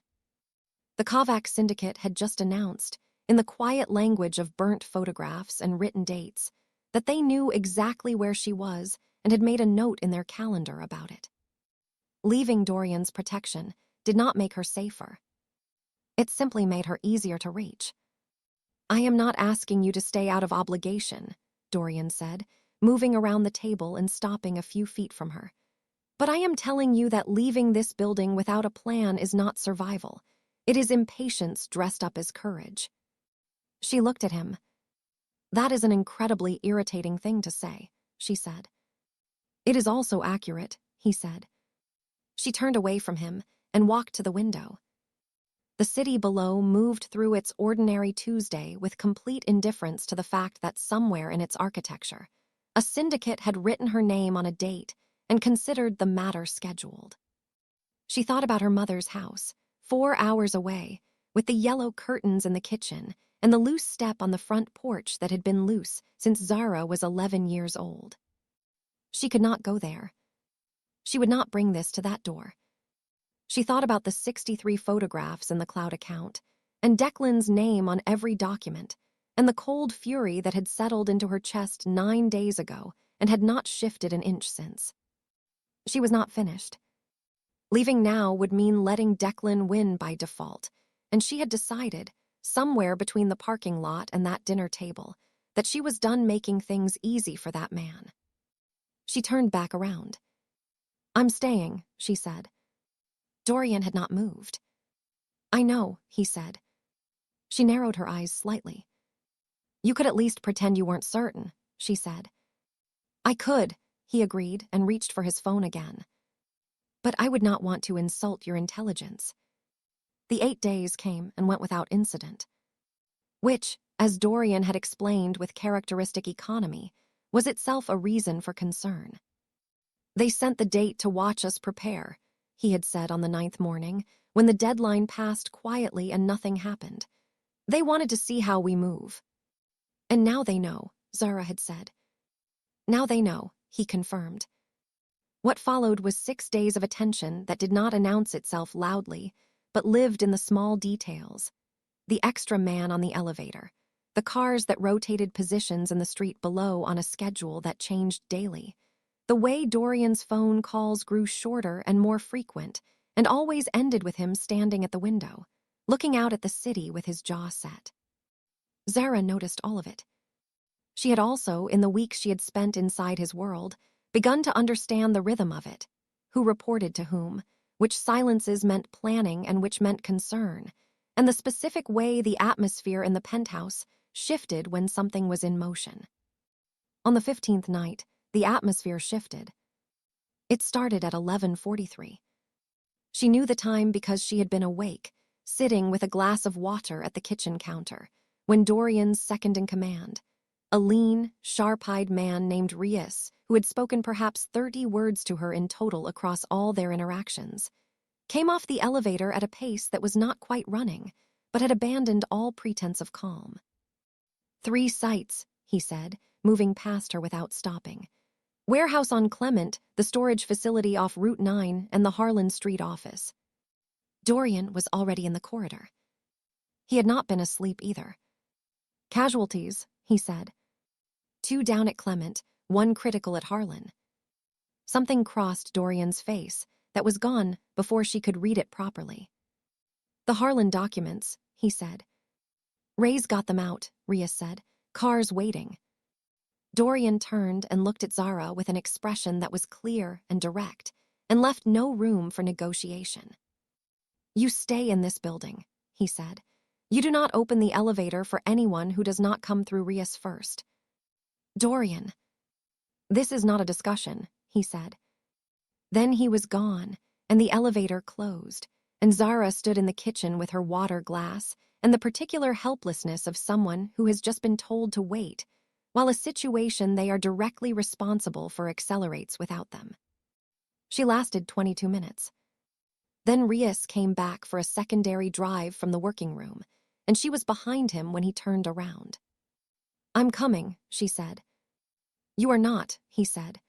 The Kovac syndicate had just announced, in the quiet language of burnt photographs and written dates, that they knew exactly where she was and had made a note in their calendar about it. Leaving Dorian's protection did not make her safer. It simply made her easier to reach. "I am not asking you to stay out of obligation," Dorian said, moving around the table and stopping a few feet from her. "But I am telling you that leaving this building without a plan is not survival. It is impatience dressed up as courage." She looked at him. "That is an incredibly irritating thing to say," she said. "It is also accurate," he said. She turned away from him and walked to the window. The city below moved through its ordinary Tuesday with complete indifference to the fact that somewhere in its architecture, a syndicate had written her name on a date and considered the matter scheduled. She thought about her mother's house, 4 hours away, with the yellow curtains in the kitchen and the loose step on the front porch that had been loose since Zara was 11 years old. She could not go there. She would not bring this to that door. She thought about the 63 photographs in the cloud account, and Declan's name on every document, and the cold fury that had settled into her chest 9 days ago and had not shifted an inch since. She was not finished. Leaving now would mean letting Declan win by default, and she had decided, somewhere between the parking lot and that dinner table, that she was done making things easy for that man. She turned back around. "I'm staying," she said. Dorian had not moved. "I know," he said. She narrowed her eyes slightly. "You could at least pretend you weren't certain," she said. "I could," he agreed and reached for his phone again. "But I would not want to insult your intelligence." The 8 days came and went without incident, which, as Dorian had explained with characteristic economy, was itself a reason for concern. "They sent the date to watch us prepare," he had said on the 9th morning, when the deadline passed quietly and nothing happened. "They wanted to see how we move." "And now they know," Zara had said. "Now they know," he confirmed. What followed was 6 days of attention that did not announce itself loudly, but lived in the small details. The extra man on the elevator, the cars that rotated positions in the street below on a schedule that changed daily, the way Dorian's phone calls grew shorter and more frequent, and always ended with him standing at the window, looking out at the city with his jaw set. Zara noticed all of it. She had also, in the weeks she had spent inside his world, begun to understand the rhythm of it, who reported to whom, which silences meant planning and which meant concern, and the specific way the atmosphere in the penthouse shifted when something was in motion. On the 15th night, the atmosphere shifted. It started at 11:43. She knew the time because she had been awake, sitting with a glass of water at the kitchen counter, when Dorian's second-in-command, a lean, sharp-eyed man named Rias, who had spoken perhaps 30 words to her in total across all their interactions, came off the elevator at a pace that was not quite running, but had abandoned all pretense of calm. "3 sites," he said, moving past her without stopping. "Warehouse on Clement, the storage facility off Route 9, and the Harlan Street office." Dorian was already in the corridor. He had not been asleep either. "Casualties," he said. 2 down at Clement, 1 critical at Harlan. Something crossed Dorian's face that was gone before she could read it properly. "The Harlan documents," he said. "Ray's got them out," Rias said. "Cars waiting." Dorian turned and looked at Zara with an expression that was clear and direct, and left no room for negotiation. "You stay in this building," he said. "You do not open the elevator for anyone who does not come through Rias first." "Dorian." "This is not a discussion," he said. Then he was gone, and the elevator closed, and Zara stood in the kitchen with her water glass and the particular helplessness of someone who has just been told to wait, while a situation they are directly responsible for accelerates without them. She lasted 22 minutes. Then Rias came back for a secondary drive from the working room, and she was behind him when he turned around. "I'm coming," she said. "You are not," he said.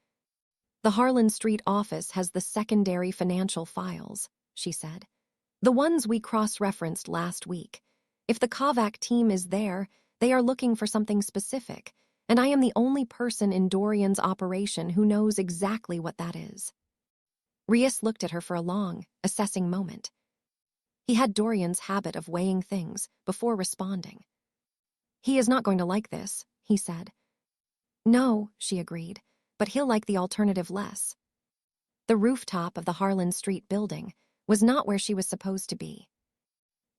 "The Harlan Street office has the secondary financial files." she said. "The ones we cross-referenced last week. If the Kovac team is there, they are looking for something specific, and I am the only person in Dorian's operation who knows exactly what that is." Rias looked at her for a long, assessing moment. He had Dorian's habit of weighing things before responding. "He is not going to like this," he said. "No," she agreed, "but he'll like the alternative less." The rooftop of the Harlan Street building was not where she was supposed to be.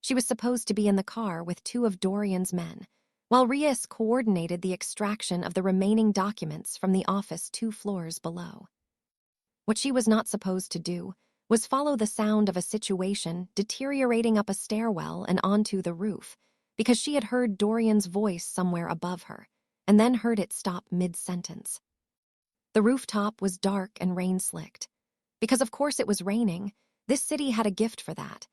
She was supposed to be in the car with two of Dorian's men, while Rias coordinated the extraction of the remaining documents from the office 2 floors below. What she was not supposed to do was follow the sound of a situation deteriorating up a stairwell and onto the roof, because she had heard Dorian's voice somewhere above her, and then heard it stop mid-sentence. The rooftop was dark and rain-slicked. Because of course it was raining, this city had a gift for that,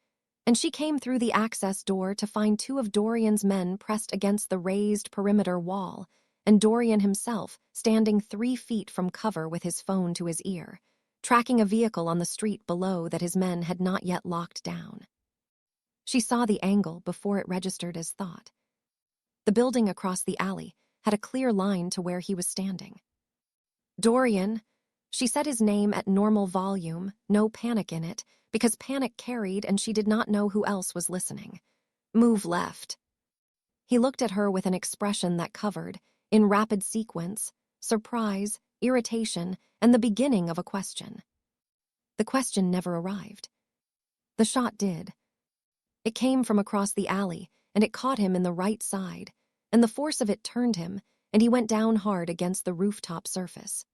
and she came through the access door to find two of Dorian's men pressed against the raised perimeter wall, and Dorian himself standing 3 feet from cover with his phone to his ear, tracking a vehicle on the street below that his men had not yet locked down. She saw the angle before it registered as thought. The building across the alley had a clear line to where he was standing. "Dorian," she said his name at normal volume, no panic in it, because panic carried and she did not know who else was listening. "Move left." He looked at her with an expression that covered, in rapid sequence, surprise, irritation, and the beginning of a question. The question never arrived. The shot did. It came from across the alley, and it caught him in the right side, and the force of it turned him, and he went down hard against the rooftop surface.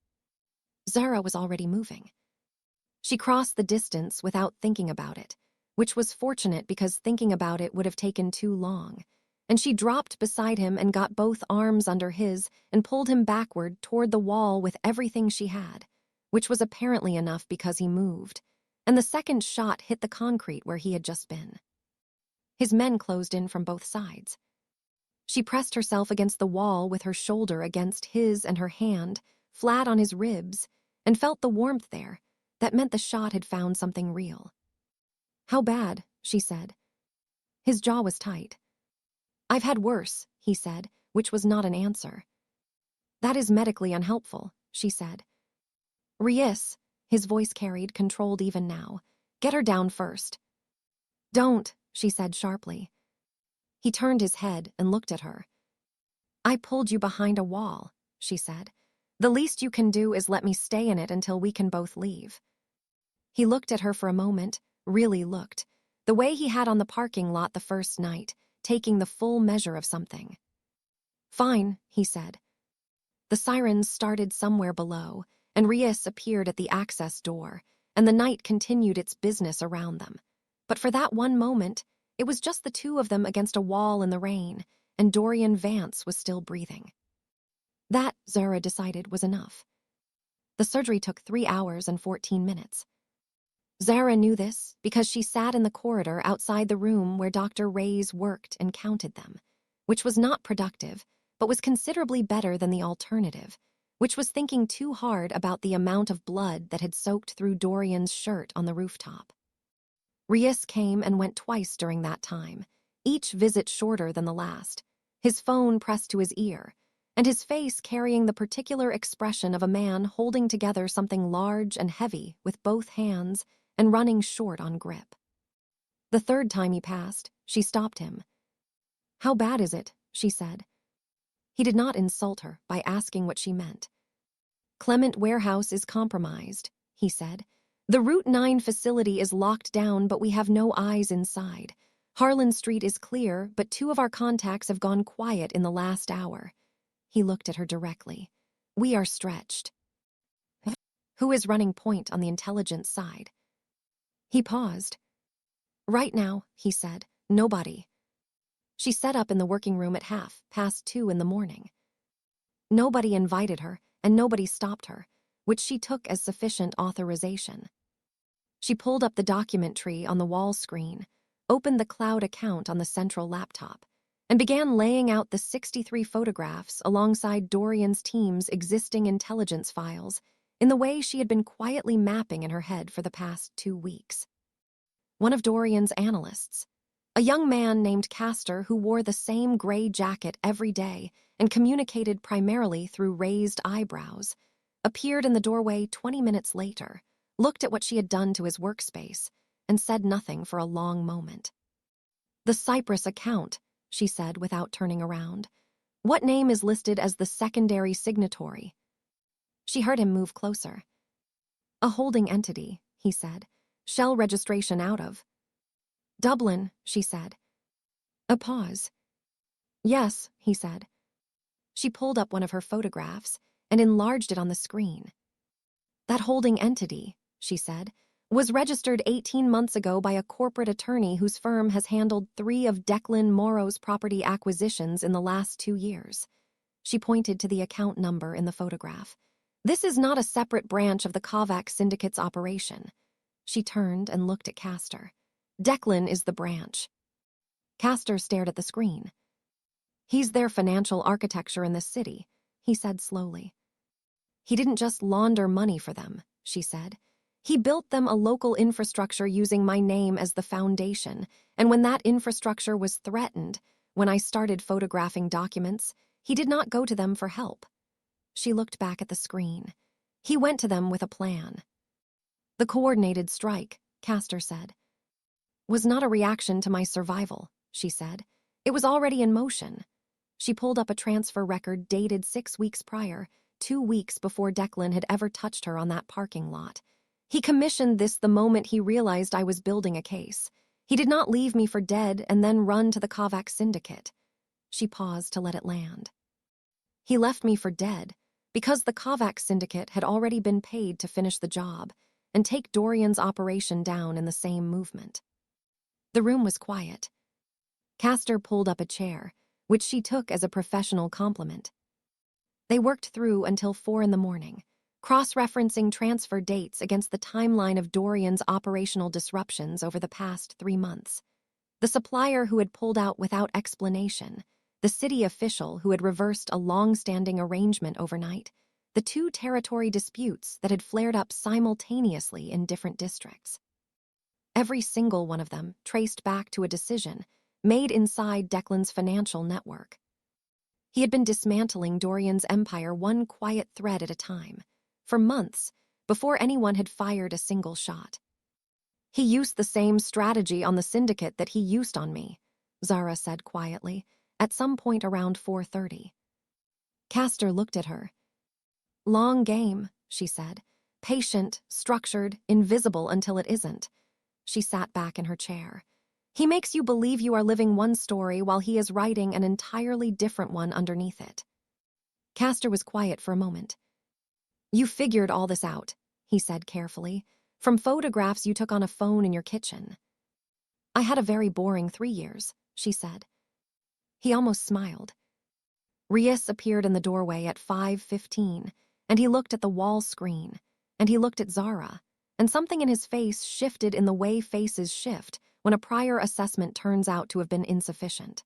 Zara was already moving. She crossed the distance without thinking about it, which was fortunate because thinking about it would have taken too long, and she dropped beside him and got both arms under his and pulled him backward toward the wall with everything she had, which was apparently enough because he moved, and the second shot hit the concrete where he had just been. His men closed in from both sides. She pressed herself against the wall with her shoulder against his and her hand, flat on his ribs, and felt the warmth there. That meant the shot had found something real. "How bad?" she said. His jaw was tight. "I've had worse," he said, which was not an answer. "That is medically unhelpful," she said. "Rias," his voice carried, controlled even now. "Get her down first." "Don't," she said sharply. He turned his head and looked at her. "I pulled you behind a wall," she said. "The least you can do is let me stay in it until we can both leave." He looked at her for a moment, really looked, the way he had on the parking lot the first night, taking the full measure of something. "Fine," he said. The sirens started somewhere below, and Rias appeared at the access door, and the night continued its business around them. But for that one moment, it was just the two of them against a wall in the rain, and Dorian Vance was still breathing. That, Zara decided, was enough. The surgery took 3 hours and 14 minutes. Zara knew this because she sat in the corridor outside the room where Dr. Reyes worked and counted them, which was not productive, but was considerably better than the alternative, which was thinking too hard about the amount of blood that had soaked through Dorian's shirt on the rooftop. Rias came and went twice during that time, each visit shorter than the last, his phone pressed to his ear, and his face carrying the particular expression of a man holding together something large and heavy with both hands and running short on grip. The third time he passed, she stopped him. "How bad is it?" she said. He did not insult her by asking what she meant. "Clement Warehouse is compromised," he said. "The Route 9 facility is locked down, but we have no eyes inside. Harlan Street is clear, but 2 of our contacts have gone quiet in the last hour." He looked at her directly. "We are stretched." "Who is running point on the intelligence side?" He paused. "Right now," he said, "nobody." She set up in the working room at 2:30 in the morning. Nobody invited her, and nobody stopped her, which she took as sufficient authorization. She pulled up the document tree on the wall screen, opened the cloud account on the central laptop, and began laying out the 63 photographs alongside Dorian's team's existing intelligence files in the way she had been quietly mapping in her head for the past 2 weeks. one of Dorian's analysts. A young man named Castor who wore the same gray jacket every day and communicated primarily through raised eyebrows, appeared in the doorway 20 minutes later, looked at what she had done to his workspace, and said nothing for a long moment. "The Cyprus account," she said without turning around. "What name is listed as the secondary signatory?" She heard him move closer. "A holding entity," he said. "Shell registration out of." "Dublin," she said. A pause. "Yes," he said. She pulled up one of her photographs and enlarged it on the screen. "That holding entity," she said, "was registered 18 months ago by a corporate attorney whose firm has handled 3 of Declan Morrow's property acquisitions in the last 2 years. She pointed to the account number in the photograph. "This is not a separate branch of the Kovac syndicate's operation." She turned and looked at Castor. "Declan is the branch." Castor stared at the screen. "He's their financial architecture in this city," he said slowly. "He didn't just launder money for them," she said. "He built them a local infrastructure using my name as the foundation, and when that infrastructure was threatened, when I started photographing documents, he did not go to them for help." She looked back at the screen. "He went to them with a plan." "The coordinated strike," Castor said, "was not a reaction to my survival," she said. "It was already in motion." She pulled up a transfer record dated 6 weeks prior, 2 weeks before Declan had ever touched her on that parking lot. "He commissioned this the moment he realized I was building a case. He did not leave me for dead and then run to the Kovac syndicate." She paused to let it land. "He left me for dead because the Kovac syndicate had already been paid to finish the job and take Dorian's operation down in the same movement." The room was quiet. Castor pulled up a chair, which she took as a professional compliment. They worked through until 4 in the morning, cross-referencing transfer dates against the timeline of Dorian's operational disruptions over the past 3 months. The supplier who had pulled out without explanation, the city official who had reversed a long-standing arrangement overnight, the 2 territory disputes that had flared up simultaneously in different districts. Every single one of them traced back to a decision made inside Declan's financial network. He had been dismantling Dorian's empire one quiet thread at a time, for months, before anyone had fired a single shot. "He used the same strategy on the syndicate that he used on me," Zara said quietly, at some point around 4:30. Castor looked at her. "Long game," she said. "Patient, structured, invisible until it isn't." She sat back in her chair. "He makes you believe you are living one story while he is writing an entirely different one underneath it." Castor was quiet for a moment. "You figured all this out," he said carefully, "from photographs you took on a phone in your kitchen." "I had a very boring 3 years," she said. He almost smiled. Rias appeared in the doorway at 5:15, and he looked at the wall screen, and he looked at Zara, and something in his face shifted in the way faces shift when a prior assessment turns out to have been insufficient.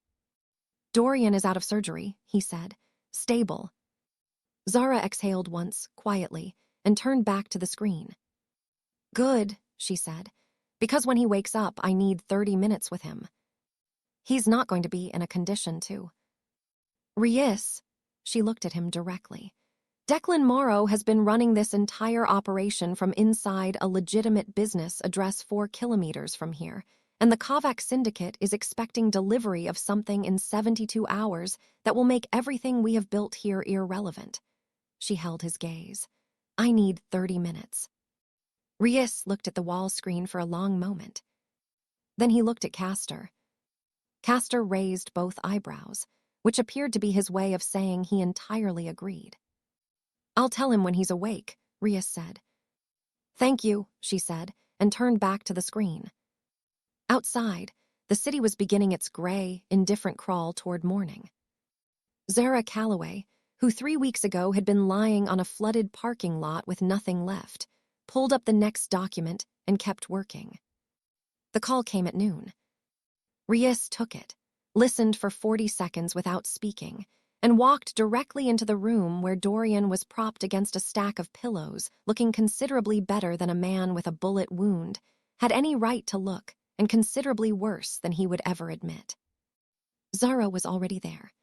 "Dorian is out of surgery," he said. "Stable." Zara exhaled once, quietly, and turned back to the screen. "Good," she said, "because when he wakes up, I need 30 minutes with him. He's not going to be in a condition to." "Rias," she looked at him directly. "Declan Morrow has been running this entire operation from inside a legitimate business address 4 kilometers from here, and the Kovac syndicate is expecting delivery of something in 72 hours that will make everything we have built here irrelevant." She held his gaze. "I need 30 minutes." Rias looked at the wall screen for a long moment. Then he looked at Castor. Castor raised both eyebrows, which appeared to be his way of saying he entirely agreed. "I'll tell him when he's awake," Rias said. "Thank you," she said, and turned back to the screen. Outside, the city was beginning its gray, indifferent crawl toward morning. Zara Calloway, who 3 weeks ago had been lying on a flooded parking lot with nothing left, pulled up the next document and kept working. The call came at noon. Rias took it, listened for 40 seconds without speaking, and walked directly into the room where Dorian was propped against a stack of pillows, looking considerably better than a man with a bullet wound had any right to look, and considerably worse than he would ever admit. Zara was already there.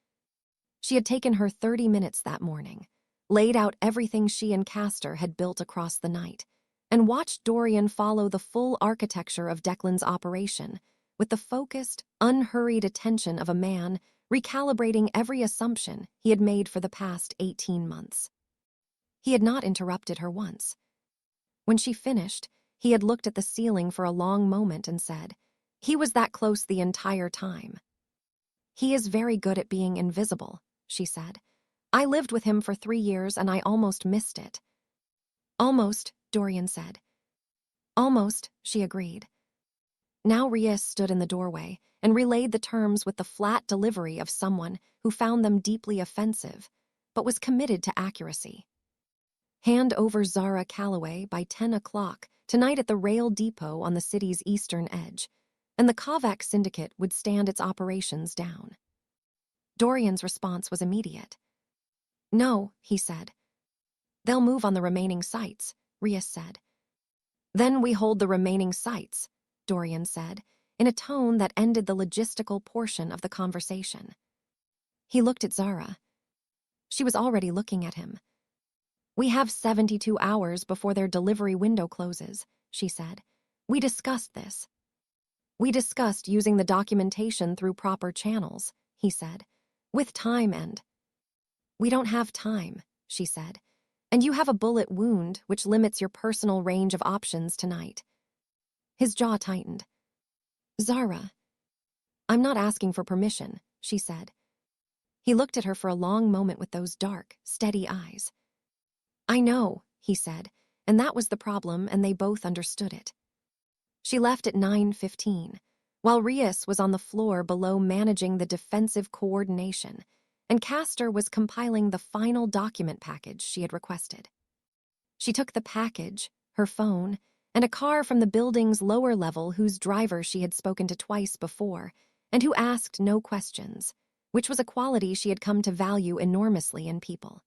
She had taken her 30 minutes that morning, laid out everything she and Castor had built across the night, and watched Dorian follow the full architecture of Declan's operation with the focused, unhurried attention of a man recalibrating every assumption he had made for the past 18 months. He had not interrupted her once. When she finished, he had looked at the ceiling for a long moment and said, "He was that close the entire time." "He is very good at being invisible," she said. "I lived with him for 3 years and I almost missed it." "Almost," Dorian said. "Almost," she agreed. Now Rias stood in the doorway and relayed the terms with the flat delivery of someone who found them deeply offensive, but was committed to accuracy. "Hand over Zara Calloway by 10 o'clock tonight at the rail depot on the city's eastern edge, and the Kovac syndicate would stand its operations down." Dorian's response was immediate. "No," he said. "They'll move on the remaining sites," Rias said. "Then we hold the remaining sites," Dorian said, in a tone that ended the logistical portion of the conversation. He looked at Zara. She was already looking at him. "We have 72 hours before their delivery window closes," she said. "We discussed this." "We discussed using the documentation through proper channels," he said, "with time and—" "We don't have time," she said, "and you have a bullet wound which limits your personal range of options tonight." His jaw tightened. "Zara." "I'm not asking for permission," she said. He looked at her for a long moment with those dark, steady eyes. "I know," he said, and that was the problem, and they both understood it. She left at 9:15, while Rias was on the floor below managing the defensive coordination, and Castor was compiling the final document package she had requested. She took the package, her phone, and a car from the building's lower level whose driver she had spoken to twice before, and who asked no questions, which was a quality she had come to value enormously in people.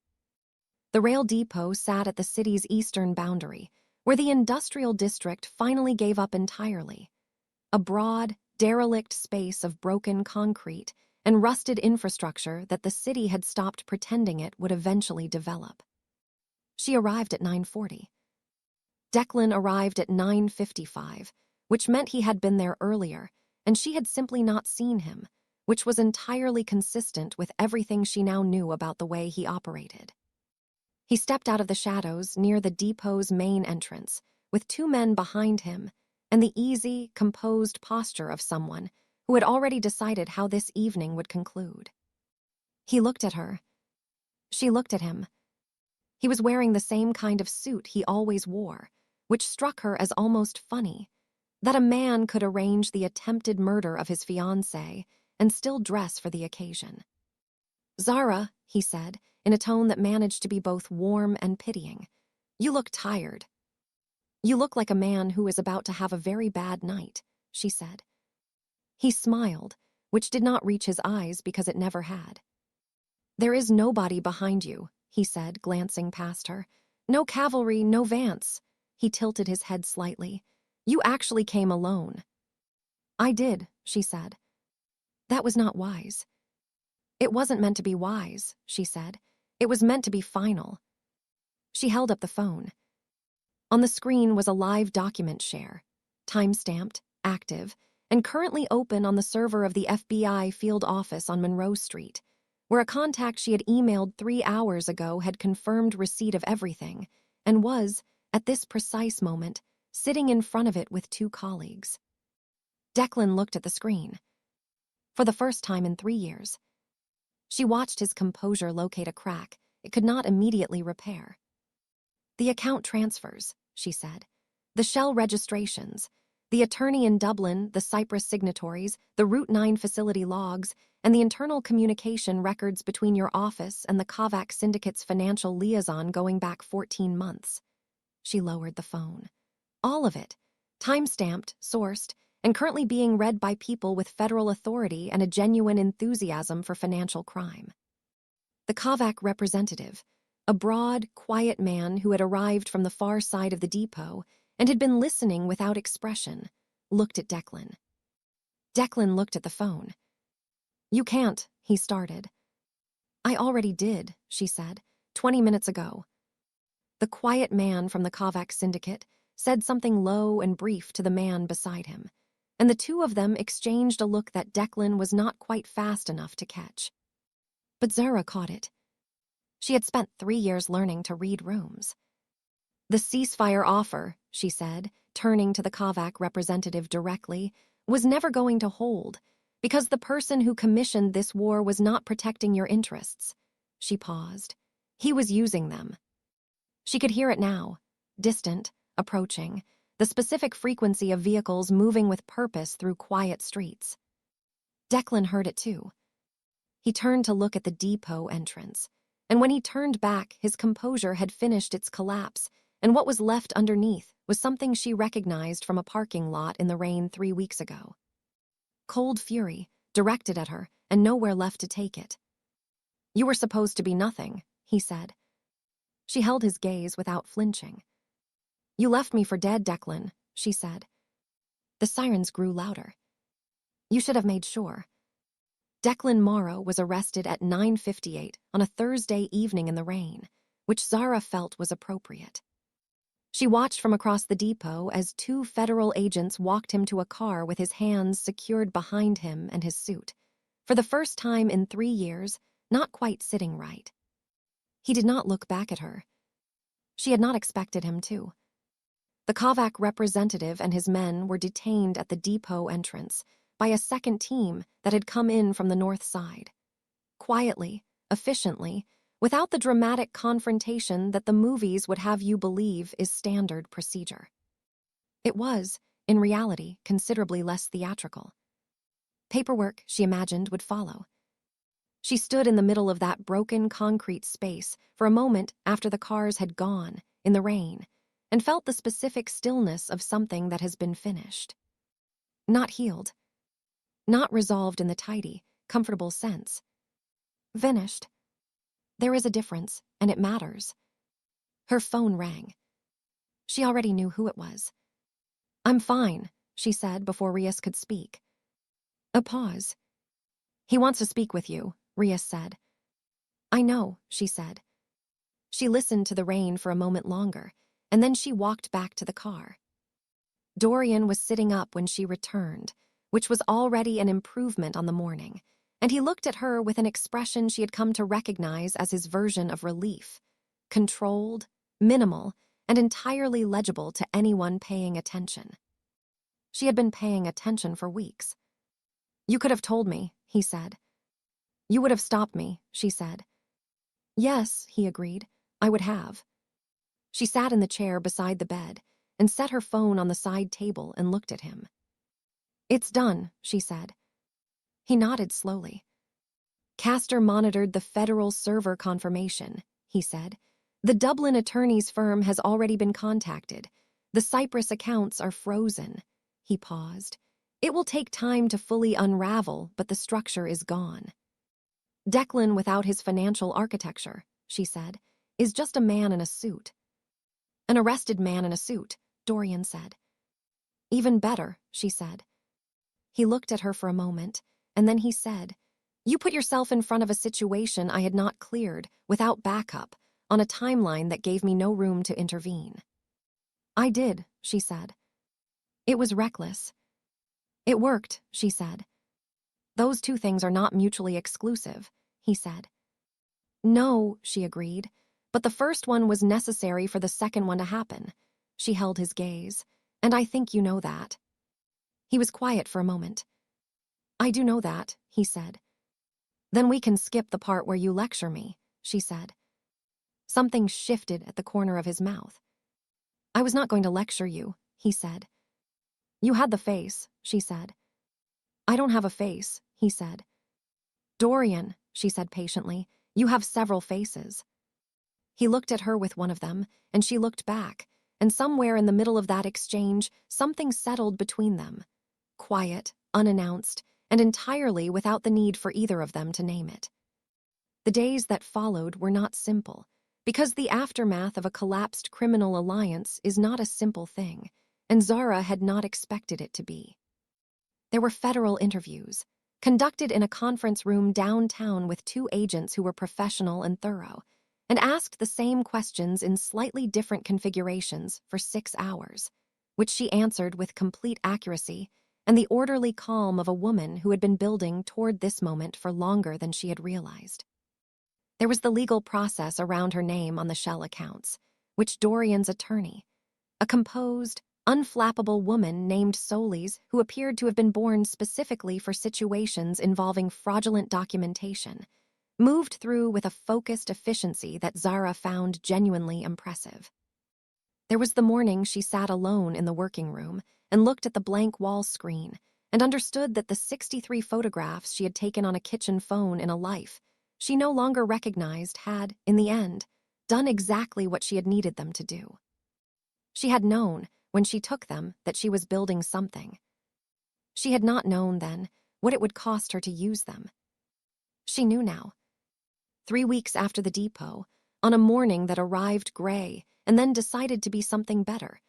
The rail depot sat at the city's eastern boundary, where the industrial district finally gave up entirely. A broad, derelict space of broken concrete and rusted infrastructure that the city had stopped pretending it would eventually develop. She arrived at 9:40. Declan arrived at 9:55, which meant he had been there earlier, and she had simply not seen him, which was entirely consistent with everything she now knew about the way he operated. He stepped out of the shadows near the depot's main entrance, with 2 men behind him, and the easy, composed posture of someone who had already decided how this evening would conclude. He looked at her. She looked at him. He was wearing the same kind of suit he always wore, which struck her as almost funny, that a man could arrange the attempted murder of his fiancée and still dress for the occasion. "Zara," he said, in a tone that managed to be both warm and pitying, "you look tired." "You look like a man who is about to have a very bad night," she said. He smiled, which did not reach his eyes because it never had. "There is nobody behind you," he said, glancing past her. "No cavalry, no Vance." He tilted his head slightly. "You actually came alone." "I did," she said. "That was not wise." "It wasn't meant to be wise," she said. "It was meant to be final." She held up the phone. On the screen was a live document share, time-stamped, active, and currently open on the server of the FBI field office on Monroe Street, where a contact she had emailed 3 hours ago had confirmed receipt of everything, and was, at this precise moment, sitting in front of it with 2 colleagues. Declan looked at the screen. For the first time in 3 years. She watched his composure locate a crack it could not immediately repair. "The account transfers," she said. "The shell registrations, the attorney in Dublin, the Cyprus signatories, the Route 9 facility logs, and the internal communication records between your office and the Kovac syndicate's financial liaison going back 14 months. She lowered the phone. "All of it, time-stamped, sourced, and currently being read by people with federal authority and a genuine enthusiasm for financial crime." The Kovac representative, a broad, quiet man who had arrived from the far side of the depot and had been listening without expression, looked at Declan. Declan looked at the phone. "You can't," he started. "I already did," she said, 20 minutes ago. The quiet man from the Kovac syndicate said something low and brief to the man beside him, and the two of them exchanged a look that Declan was not quite fast enough to catch. But Zara caught it. She had spent 3 years learning to read rooms. "The ceasefire offer," she said, turning to the Kovac representative directly, "was never going to hold, because the person who commissioned this war was not protecting your interests." She paused. "He was using them." She could hear it now, distant, approaching, the specific frequency of vehicles moving with purpose through quiet streets. Declan heard it too. He turned to look at the depot entrance, and when he turned back, his composure had finished its collapse, and what was left underneath was something she recognized from a parking lot in the rain 3 weeks ago. Cold fury, directed at her, and nowhere left to take it. "You were supposed to be nothing," he said. She held his gaze without flinching. "You left me for dead, Declan," she said. The sirens grew louder. "You should have made sure." Declan Morrow was arrested at 9:58 on a Thursday evening in the rain, which Zara felt was appropriate. She watched from across the depot as 2 federal agents walked him to a car with his hands secured behind him and his suit, for the first time in 3 years, not quite sitting right. He did not look back at her. She had not expected him to. The Kovac representative and his men were detained at the depot entrance by a second team that had come in from the north side. Quietly, efficiently, without the dramatic confrontation that the movies would have you believe is standard procedure. It was, in reality, considerably less theatrical. Paperwork, she imagined, would follow. She stood in the middle of that broken concrete space for a moment after the cars had gone, in the rain, and felt the specific stillness of something that has been finished. Not healed. Not resolved in the tidy, comfortable sense. Finished. There is a difference, and it matters. Her phone rang. She already knew who it was. "I'm fine," she said before Rias could speak. A pause. "He wants to speak with you," Rias said. "I know," she said. She listened to the rain for a moment longer, and then she walked back to the car. Dorian was sitting up when she returned, which was already an improvement on the morning, and he looked at her with an expression she had come to recognize as his version of relief, controlled, minimal, and entirely legible to anyone paying attention. She had been paying attention for weeks. "You could have told me," he said. "You would have stopped me," she said. "Yes," he agreed, "I would have." She sat in the chair beside the bed and set her phone on the side table and looked at him. "It's done," she said. He nodded slowly. "Castor monitored the federal server confirmation," he said. "The Dublin attorney's firm has already been contacted. The Cyprus accounts are frozen." He paused. "It will take time to fully unravel, but the structure is gone." "Declan without his financial architecture," she said, "is just a man in a suit." "An arrested man in a suit," Dorian said. "Even better," she said. He looked at her for a moment, and then he said, "You put yourself in front of a situation I had not cleared, without backup, on a timeline that gave me no room to intervene." "I did," she said. "It was reckless." "It worked," she said. "Those 2 things are not mutually exclusive," he said. "No," she agreed, "but the first one was necessary for the second one to happen." She held his gaze. "And I think you know that." He was quiet for a moment. "I do know that," he said. "Then we can skip the part where you lecture me," she said. Something shifted at the corner of his mouth. "I was not going to lecture you," he said. "You had the face," she said. "I don't have a face," he said. "Dorian," she said patiently, "you have several faces." He looked at her with one of them, and she looked back, and somewhere in the middle of that exchange, something settled between them. Quiet, unannounced, and entirely without the need for either of them to name it. The days that followed were not simple, because the aftermath of a collapsed criminal alliance is not a simple thing. and Zara had not expected it to be. There were federal interviews, conducted in a conference room downtown with two agents who were professional and thorough, and asked the same questions in slightly different configurations for 6 hours, which she answered with complete accuracy and the orderly calm of a woman who had been building toward this moment for longer than she had realized. There was the legal process around her name on the shell accounts, which Dorian's attorney, a composed, unflappable woman named Solis who appeared to have been born specifically for situations involving fraudulent documentation, moved through with a focused efficiency that Zara found genuinely impressive. There was the morning she sat alone in the working room and looked at the blank wall screen and understood that the 63 photographs she had taken on a kitchen phone in a life she no longer recognized had, in the end, done exactly what she had needed them to do. She had known, when she took them, that she was building something. She had not known then what it would cost her to use them. She knew now. 3 weeks after the depot, on a morning that arrived gray and then decided to be something better,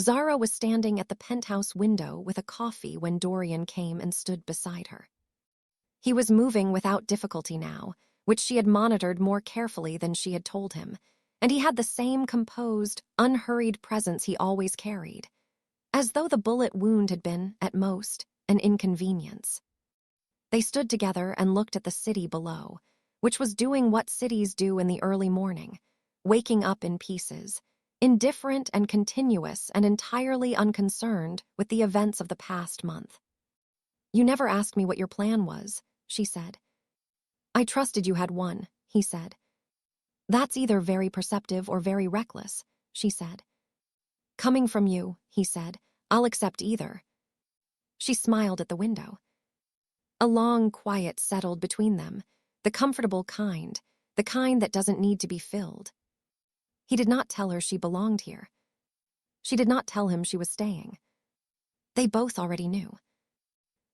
Zara was standing at the penthouse window with a coffee when Dorian came and stood beside her. He was moving without difficulty now, which she had monitored more carefully than she had told him, and he had the same composed, unhurried presence he always carried, as though the bullet wound had been, at most, an inconvenience. They stood together and looked at the city below, which was doing what cities do in the early morning, waking up in pieces, indifferent and continuous and entirely unconcerned with the events of the past month. "You never asked me what your plan was," she said. "I trusted you had one," he said. "That's either very perceptive or very reckless," she said. "Coming from you," he said, "I'll accept either." She smiled at the window. A long quiet settled between them, the comfortable kind, the kind that doesn't need to be filled. He did not tell her she belonged here. She did not tell him she was staying. They both already knew.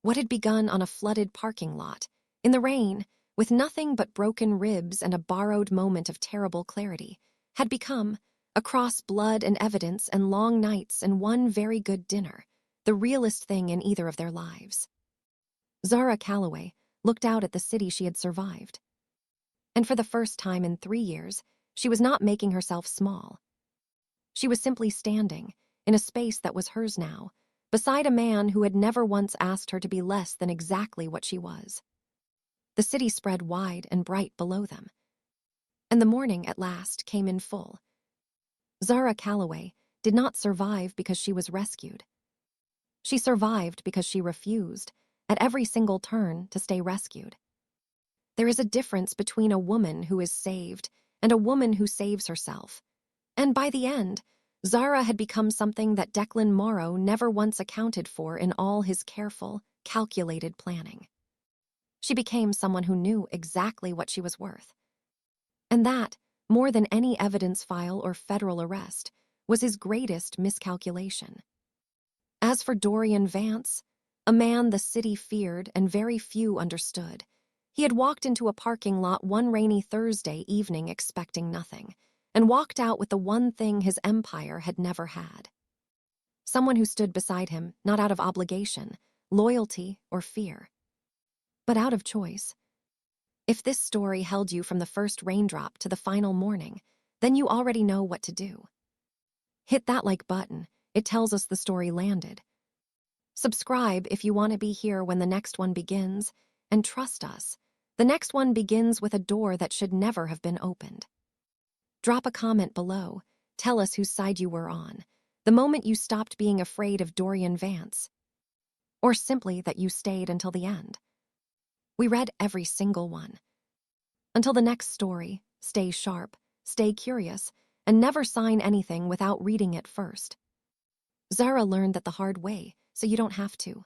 What had begun on a flooded parking lot, in the rain, with nothing but broken ribs and a borrowed moment of terrible clarity, had become, across blood and evidence and long nights and one very good dinner, the realest thing in either of their lives. Zara Calloway looked out at the city she had survived. And for the first time in 3 years, she was not making herself small. She was simply standing, in a space that was hers now, beside a man who had never once asked her to be less than exactly what she was. The city spread wide and bright below them. And the morning, at last, came in full. Zara Calloway did not survive because she was rescued. She survived because she refused, at every single turn, to stay rescued. There is a difference between a woman who is saved and a woman who saves herself. And by the end, Zara had become something that Declan Morrow never once accounted for in all his careful, calculated planning. She became someone who knew exactly what she was worth. And that, more than any evidence file or federal arrest, was his greatest miscalculation. As for Dorian Vance, a man the city feared and very few understood, he had walked into a parking lot one rainy Thursday evening expecting nothing, and walked out with the one thing his empire had never had. Someone who stood beside him, not out of obligation, loyalty, or fear, but out of choice. If this story held you from the first raindrop to the final morning, then you already know what to do. Hit that like button, it tells us the story landed. Subscribe if you want to be here when the next one begins, and trust us, the next one begins with a door that should never have been opened. Drop a comment below, tell us whose side you were on, the moment you stopped being afraid of Dorian Vance, or simply that you stayed until the end. We read every single one. Until the next story, stay sharp, stay curious, and never sign anything without reading it first. Zara learned that the hard way, so you don't have to.